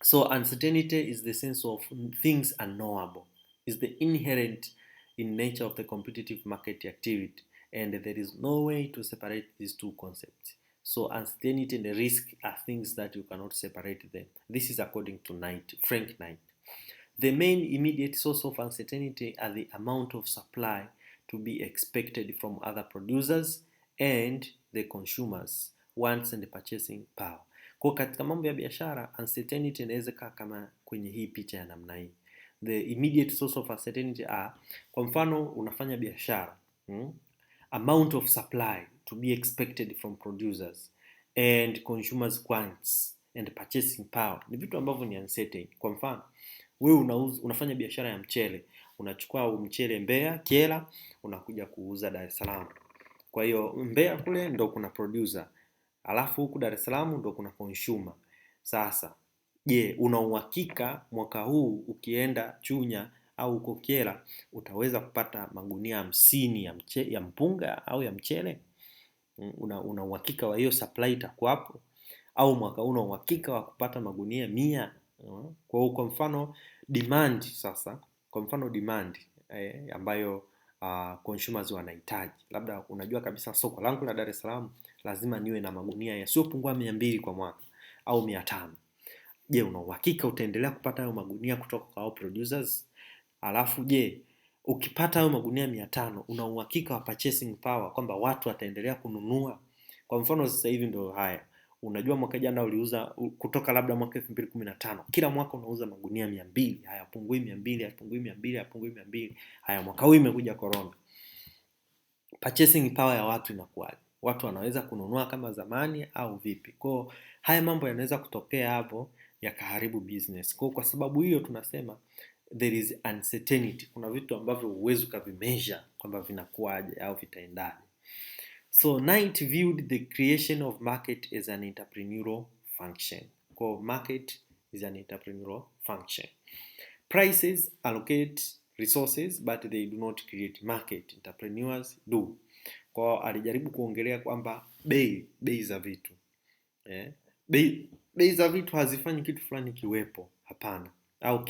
So uncertainty is the sense of things unknowable, is the inherent in nature of the competitive market activity, and there is no way to separate these two concepts. So uncertainty and the risk are things that you cannot separate them. This is according to Frank Knight. The main immediate source of uncertainty are the amount of supply to be expected from other producers and the consumers, wants and the purchasing power. Kwa katika mambo ya biashara, uncertainty inaweza kaa kama kwenye hii picha ya namna hii. The immediate source of uncertainty are, kwa mfano unafanya biashara, amount of supply to be expected from producers and consumers wants and purchasing power. Ni vitu ambavyo ni uncertain. Kwa mfano, wewe unafanya biashara ya mchele, unachukua mchele Mbeya, Kyela, unakuja kuuza Dar es Salaam. Kwa hiyo Mbeya kule ndo kuna producer, alafu huku Dar es Salaam ndo kuna consumer. Sasa, je, una uhakika mwaka huu ukienda Chunya au uko Kyela utaweza kupata magunia 50 ya mpunga au ya mchele? Una uhakika wa hiyo supply itakuwapo? Au mwaka una uhakika wa kupata magunia 100? Kwa mfano demand sasa, kwa mfano demand ambayo consumers wanahitaji. Labda unajua kabisa soko langu la Dar es Salaam lazima niwe na magunia yasiyopungua 200 kwa mwaka au 500. Je, una uhakika utaendelea kupata hayo magunia kutoka kwa hao producers? Alafu je, ukipata hayo magunia 500, una uhakika wa purchasing power kwamba watu wataendelea kununua? Kwa mfano sasa hivi ndio haya. Unajua mwaka jana uliuza kutoka labda mwaka 2015. Kila mwaka unauza magunia 200, hayapungui 200, hayapungui 200, hayapungui 200. Haya mwaka huu imekuja corona. Purchasing power ya watu inakuwaje? Watu wanaweza kununua kama zamani au vipi? Kwa haya mambo yanaweza kutokea hapo yakaharibu business. Kwa sababu hiyo tunasema there is uncertainty. Kuna vitu ambavyo huwezi ukavimeasure kwamba vinakuwaje au vitaendaje. So Knight viewed the creation of market as an entrepreneurial function. Kwa market is an entrepreneurial function. Prices allocate resources but they do not create market. Entrepreneurs do. Kwa alijaribu kuongelea kwamba bei za vitu. Bei za vitu hazifanyi kitu fulani kiwepo, hapana. Au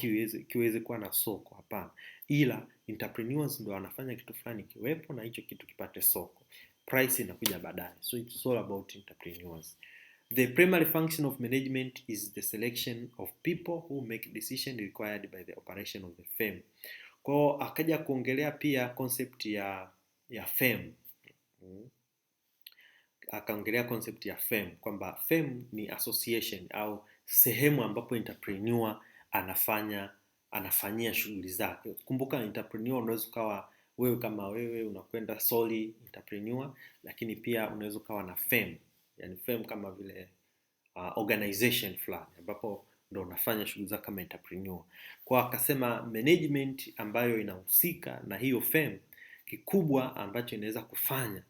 kiweze kuwa na soko, hapana. Ila entrepreneurs ndio wanafanya kitu fulani kiwepo na hicho kitu kipate soko. Price inakuja baadaye. So it's all about entrepreneurs. The primary function of management is the selection of people who make decisions required by the operation of the firm. Kwa akaja kuongelea pia concept ya firm. Akaongelea concept ya firm kwamba firm ni association au sehemu ambapo entrepreneur anafanyia shughuli zake. Kumbuka entrepreneur unaweza ukawa wewe kama wewe unakwenda solely entrepreneur, lakini pia unaweza ukawa na firm, yani firm kama vile organization fulani ambapo ndo unafanya shughuli zako kama entrepreneur. Kwa akasema management ambayo inahusika na hiyo firm, kikubwa ambacho inaweza kufanya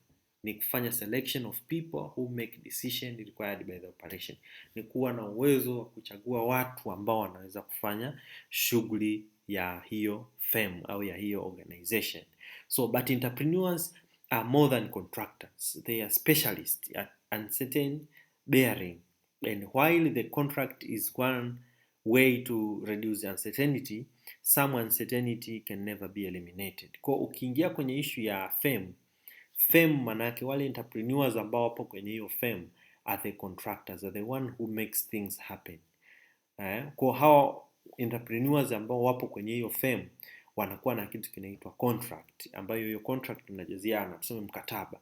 ni kufanya selection of people who make decision required by the operation. Ni kuwa na uwezo wa kuchagua watu ambao wanaweza kufanya shughuli ya hiyo firm au ya hiyo organization. So but entrepreneurs are more than contractors. They are specialists at uncertain bearing. And while the contract is one way to reduce uncertainty, some uncertainty can never be eliminated. Kwa ukiingia kwenye issue ya firm manake wale entrepreneurs ambao wapo kwenye hiyo firm are the contractors, are the one who makes things happen. Kwa hao entrepreneurs ambao wapo kwenye hiyo firm wanakuwa na kitu kinaitwa contract, ambayo hiyo contract mnajaziana, tuseme mkataba.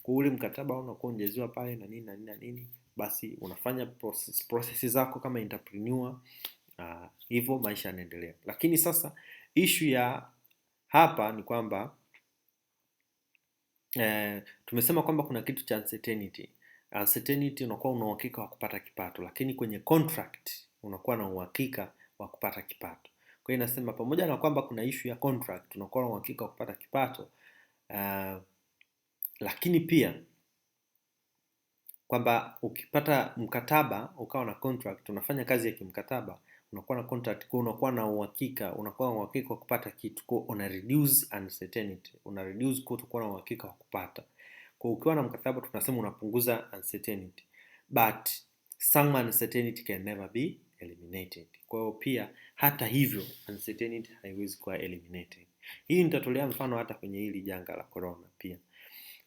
Kwa ule mkataba unakuwa unajaziwa pale na nini na nini na nini, basi unafanya process zako kama entrepreneur, hivyo maisha yanaendelea. Lakini sasa issue ya hapa ni kwamba tumesema kwamba kuna kitu cha uncertainty. Uncertainty unakuwa una uhakika wa kupata kipato, lakini kwenye contract unakuwa na uhakika wa kupata kipato. Kwa hiyo inasema pamoja na kwamba kuna issue ya contract, unakuwa na uhakika wa kupata kipato, lakini pia kwamba ukipata mkataba ukawa na contract, unafanya kazi ya kimkataba, unakuwa na contract, kwa unakuwa na uhakika wa kupata kitu, kwa una reduce uncertainty, una reduce kutokuwa na uhakika wa kupata. Kwa ukiwa na mkataba tunasema unapunguza uncertainty, but some uncertainty can never be eliminated. Kwa hiyo pia hata hivyo uncertainty haiwezi kuwa eliminated. Hii nitatolea mfano hata kwenye hili janga la corona pia,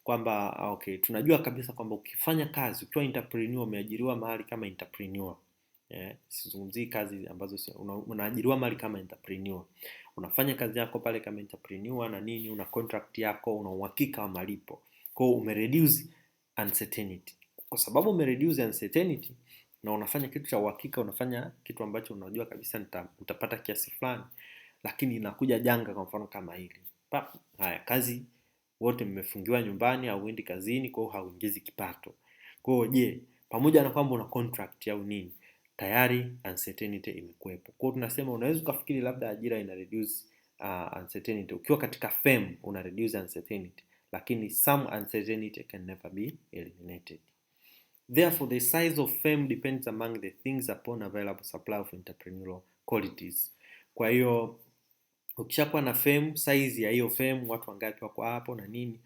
kwamba okay, tunajua kabisa kwamba ukifanya kazi ukiwa entrepreneur, umeajiriwa mahali kama entrepreneur, sizungumzii kazi ambazo unaajiriwa mahali kama entrepreneur, unafanya kazi yako pale kama entrepreneur na nini, una contract yako, una uhakika wa malipo. Kwa hiyo umereduce uncertainty. Kwa sababu umereduce uncertainty na unafanya kitu cha uhakika, unafanya kitu ambacho unajua kabisa utapata kiasi fulani, lakini inakuja janga kwa mfano kama hili. Haya, kazi wote mmefungiwa nyumbani au uendi kazini, kwa hiyo hauingizi kipato. Kwa hiyo je, pamoja na kwamba una contract au nini, tayari uncertainty imekuwepo. Kwa hiyo tunasema unaweza kufikiri labda ajira ina reduce uncertainty. Ukiwa katika firm una reduce uncertainty, lakini some uncertainty can never be eliminated. Therefore, the size of firm depends among the things upon available supply of entrepreneurial qualities. Kwa hiyo ukishakuwa na firm, size ya hiyo firm, watu wangapi wako hapo na nini,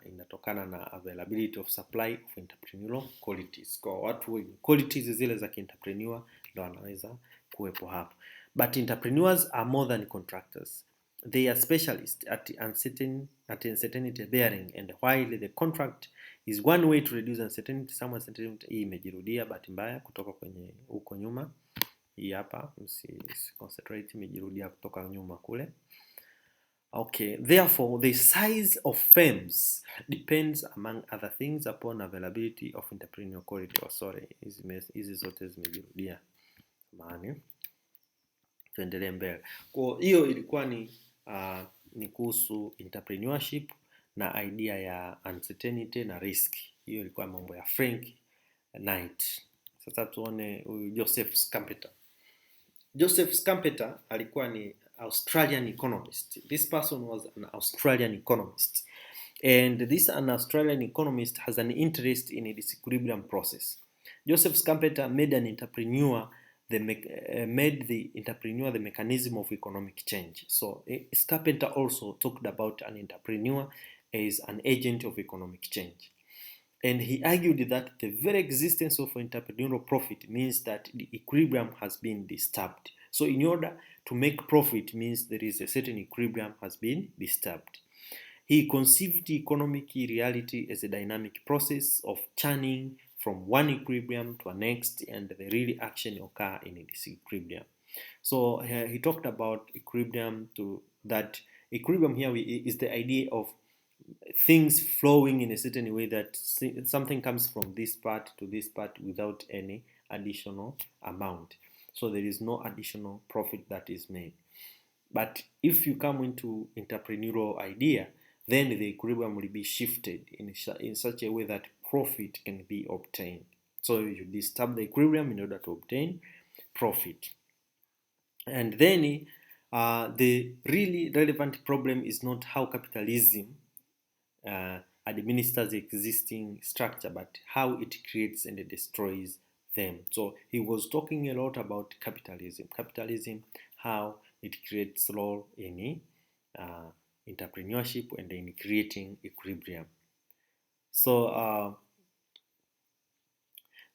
inatokana na availability of supply of entrepreneurial qualities. Kwa watu qualities zile za entrepreneur ndio wanaweza kuwepo hapo. But entrepreneurs are more than contractors. They are specialists at uncertainty bearing, and while the contract is one way to reduce uncertainty, some uncertainty. Hii imejirudia bahati mbaya kutoka kwenye huko nyuma. Hii hapa concentrate, imejirudia kutoka nyuma kule. Okay, therefore the size of firms depends among other things upon availability of entrepreneurial quality. Hizi zote zimejirudia. Maana tuendelee mbele. Kwa hiyo ilikuwa ni kuhusu entrepreneurship na idea ya uncertainty na risk. Hiyo ilikuwa mambo ya Frank Knight. Sasa tuone huyu Joseph Schumpeter. Joseph Schumpeter alikuwa ni Australian economist. This person was an Australian economist. And an Australian economist has an interest in a disequilibrium process. Joseph Schumpeter made the entrepreneur the mechanism of economic change. So Schumpeter also talked about an entrepreneur as an agent of economic change. And he argued that the very existence of entrepreneurial profit means that the equilibrium has been disturbed. So in order to make profit means there is a certain equilibrium has been disturbed. He conceived economic reality as a dynamic process of churning from one equilibrium to a next, and the real action occur in a disequilibrium. So he talked about equilibrium, to that equilibrium here is the idea of things flowing in a certain way, that something comes from this part to this part without any additional amount. So there is no additional profit that is made. But if you come into entrepreneurial idea, then the equilibrium will be shifted in such a way that profit can be obtained. So you disturb the equilibrium in order to obtain profit. And then the really relevant problem is not how capitalism administers the existing structure, but how it creates and destroys them. So he was talking a lot about capitalism, how it creates role in entrepreneurship and in creating equilibrium. So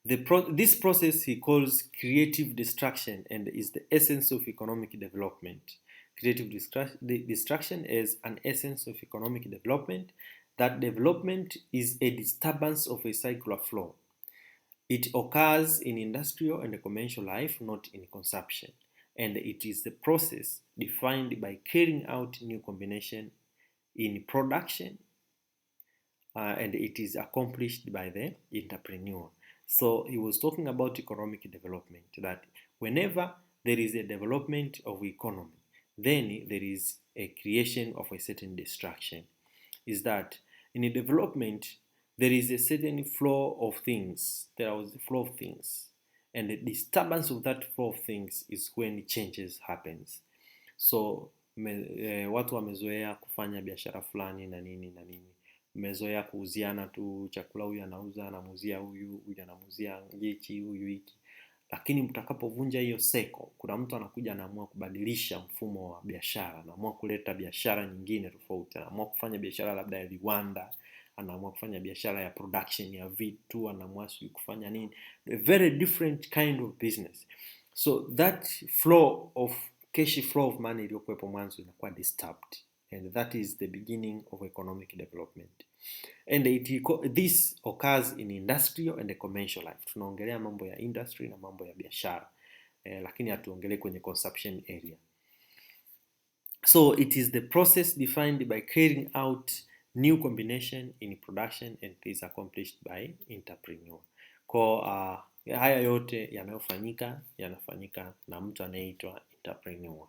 this process he calls creative destruction and is the essence of economic development. Creative destruction is an essence of economic development. That development is a disturbance of a circular flow. It occurs in industrial and commercial life, not in consumption. And it is the process defined by carrying out new combination in production, and it is accomplished by the entrepreneur. So he was talking about economic development, that whenever there is a development of economy, then there is a creation of a certain destruction. Is that in a development, there is a certain flow of things. There was a flow of things. And the disturbance of that flow of things is when changes happens. So watu wamezoea kufanya biashara fulani na nini na nini. Mmezoea kuuziana tu chakula, huyu anauza anamuuzia huyu anamuuzia hichi, huyu hiki. Lakini mtakapovunja hiyo seko, kuna mtu anakuja anaamua kubadilisha mfumo wa biashara, anaamua kuleta biashara nyingine tofauti, anaamua kufanya biashara labda ya viwanda, anaamua kufanya biashara ya production ya vitu, anaamua kufanya nini, a very different kind of business. So that cash flow of money iliyokuwepo mwanzo inakuwa disturbed, and that is the beginning of economic development. And this occurs in industrial and commercial life. Tunaongelea mambo ya industry na mambo ya biashara, lakini hatuongelee kwenye consumption area. So it is the process defined by carrying out new combination in production, and it is accomplished by entrepreneur. Kwa haya yote yanafanyika na mtu anayeitwa entrepreneur.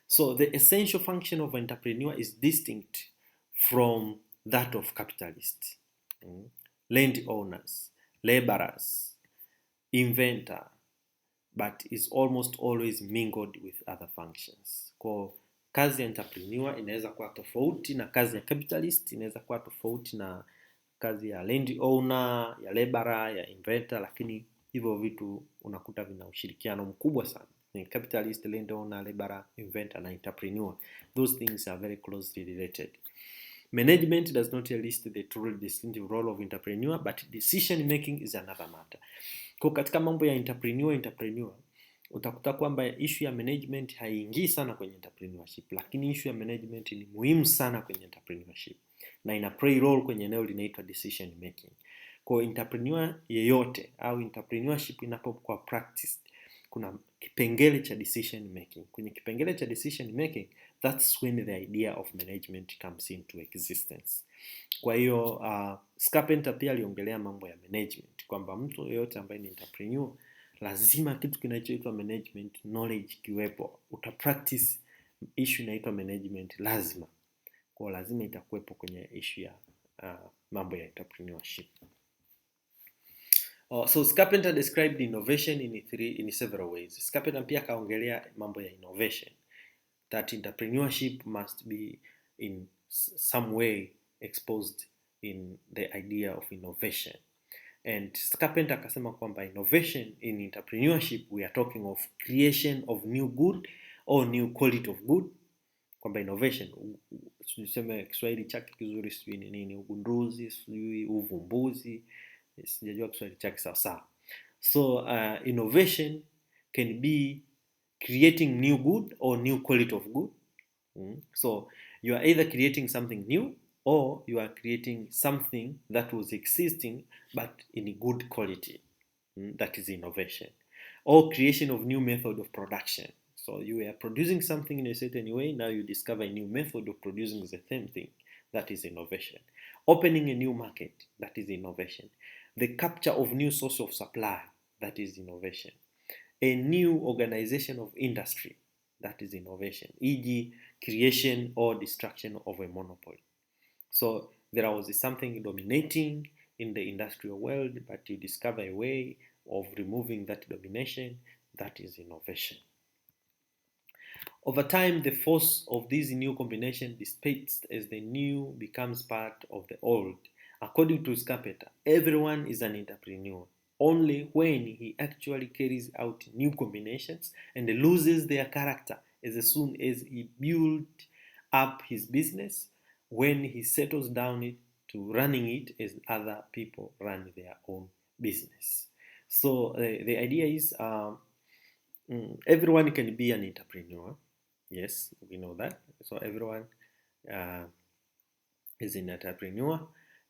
So the essential function of entrepreneur is distinct from that of capitalists, landowners, laborers, inventor, but is almost always mingled with other functions. Kwa kazi ya entrepreneur inaweza kuwa tofauti na kazi ya capitalist, inaweza kuwa tofauti na kazi ya landowner, ya laborer, ya inventor, lakini hivyo vitu unakuta vina ushirikiano mkubwa sana. Capitalist, landowner, laborer, inventor na entrepreneur. Those things are very closely related. Management does not list the truly distinctive role of entrepreneur, but decision making is another matter. Kwa katika mambo ya entrepreneur, utakuta kwamba issue ya management haiingii sana kwenye entrepreneurship, lakini issue ya management ni muhimu sana kwenye entrepreneurship na ina play role kwenye eneo linaitwa decision making. Kwa entrepreneur yeyote au entrepreneurship inapokuwa practiced, kuna kipengele cha decision making. Kwenye kipengele cha decision making, that's when the idea of management comes into existence. Kwa hiyo Carpenter pia aliongelea mambo ya management, kwamba mtu yeyote ambaye ni entrepreneur lazima kitu kinachoitwa management knowledge kiwepo. Utapractice issue inaitwa management lazima. Kwa lazima itakuwepo kwenye issue ya mambo ya entrepreneurship. So Carpenter described innovation in several ways. Carpenter pia kaongelea mambo ya innovation, that entrepreneurship must be in some way exposed in the idea of innovation. And Carpenter akasema kwamba innovation in entrepreneurship, we are talking of creation of new good or new quality of good. Kwamba innovation, tuseme Kiswahili chake kizuri sijui ni nini, ugunduzi, sijui uvumbuzi, sijajua Kiswahili chake sawa. So innovation can be creating new good or new quality of good. So you are either creating something new or you are creating something that was existing but in a good quality. That is innovation. Or creation of new method of production. So you are producing something in a certain way, now you discover a new method of producing the same thing. That is innovation. Opening a new market, that is innovation. The capture of new source of supply, that is innovation. A new organization of industry, That is innovation, e.g., creation or destruction of a monopoly. So there was something dominating in the industrial world, but you discover a way of removing that domination. That is innovation. Over time, the force of this new combination dissipates as the new becomes part of the old. According to Scarpetta, everyone is an entrepreneur only when he actually carries out new combinations and loses their character as soon as he builds up his business, when he settles down to running it as other people run their own business. So the idea is everyone can be an entrepreneur. Yes, we know that. So everyone uh, is an entrepreneur,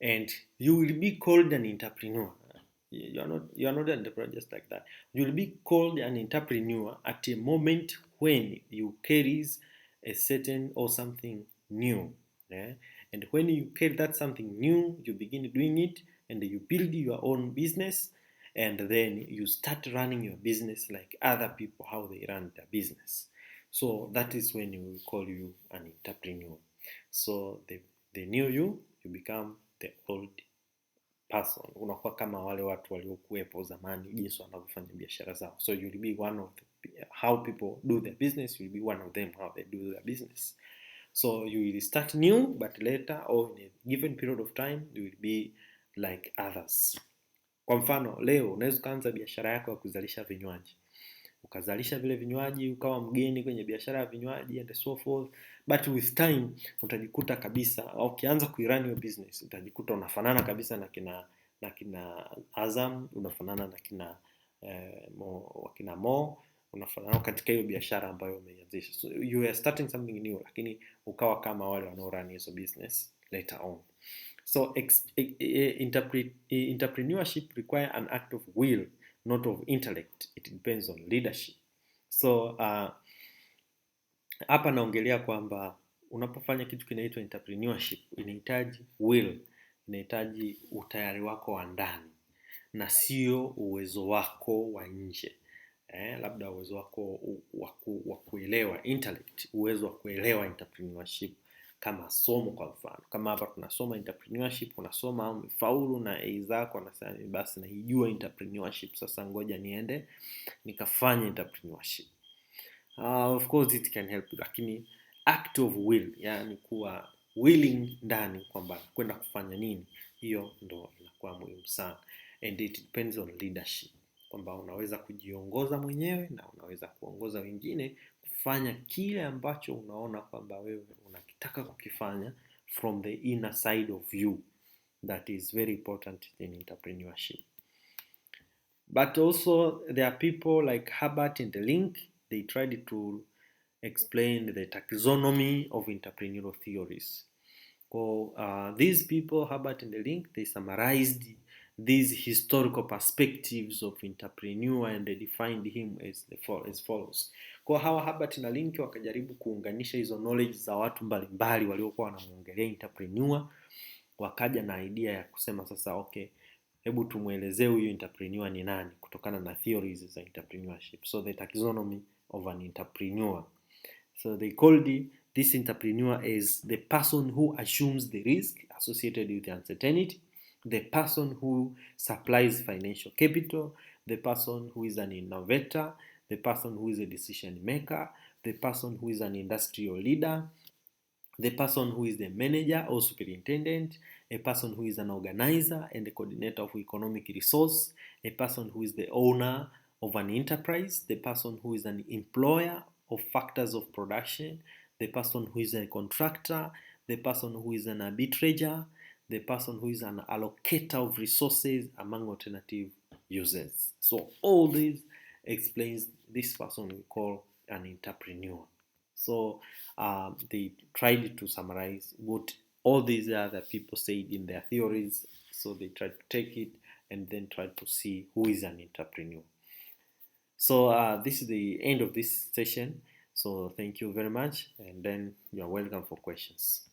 and you will be called an entrepreneur. You're not an entrepreneur just like that. You will be called an entrepreneur at a moment when you carries a certain or something new. Yeah? And when you carry that something new, you begin doing it, and you build your own business, and then you start running your business like other people how they run their business. So that is when we will call you an entrepreneur. So the new you become the old person. Unakuwa kama wale watu waliokuwepo zamani, jinsi wanavyofanya biashara zao. So you will be one of how people do their business. You will be one of them how they do their business. So you will start new, but later or in a given period of time you will be like others. Kwa mfano, leo unaweza ukaanza biashara yako ya kuzalisha vinywaji, ukazalisha vile vinywaji, ukawa mgeni kwenye biashara ya vinywaji and so forth, but with time utajikuta kabisa, ukianza kuirun your business utajikuta unafanana kabisa na kina Azam, unafanana na kina wakina Mo, unafanana katika hiyo biashara ambayo umeianzisha. So you are starting something new, lakini ukawa kama wale wanaorun hizo business later on. So entrepreneurship requires an act of will, not of intellect. It depends on leadership. So hapa naongelea kwamba unapofanya kitu kinaitwa entrepreneurship, inahitaji will, inahitaji utayari wako wa ndani na sio uwezo wako wa nje. Labda uwezo wako wa kuelewa intellect, uwezo wa kuelewa entrepreneurship kama somo. Kwa mfano, kama hapa tunasoma entrepreneurship, unasoma umefaulu na A zako, nasema basi naijua entrepreneurship, sasa ngoja niende nikafanye entrepreneurship. Of course it can help, lakini act of will, yani kuwa willing ndani kwamba kwenda kufanya nini, hiyo ndo inakuwa muhimu sana. And it depends on leadership, kwamba unaweza kujiongoza mwenyewe na unaweza kuongoza wengine kufanya kile ambacho unaona kwamba wewe unakitaka kukifanya from the inner side of you. That is very important in entrepreneurship. But also there are people like Herbert and Link. They tried to explain the taxonomy of entrepreneurial theories. These people, Herbert and Link, they summarized these historical perspectives of entrepreneur and they defined him as follows. Kwa hawa Herbert na Link wakajaribu kuunganisha hizo knowledge za watu mbalimbali waliokuwa wanamuongelea entrepreneur, wakaja na idea ya kusema sasa, okay, hebu tumuelezee huyu entrepreneur ni nani kutokana na theories za entrepreneurship. So the taxonomy of an entrepreneur. So they called this entrepreneur as the person who assumes the risk associated with the uncertainty, the person who supplies financial capital, the person who is an innovator, the person who is a decision maker, the person who is an industrial leader, the person who is the manager or superintendent, a person who is an organizer and a coordinator of economic resource, a person who is the owner of an enterprise, the person who is an employer of factors of production, the person who is a contractor, the person who is an arbitrator, the person who is an allocator of resources among alternative users. So all this explains this person we call an entrepreneur. So they tried to summarize what all these other people said in their theories. So they tried to take it and then tried to see who is an entrepreneur. So this is the end of this session. So thank you very much, and then you are welcome for questions.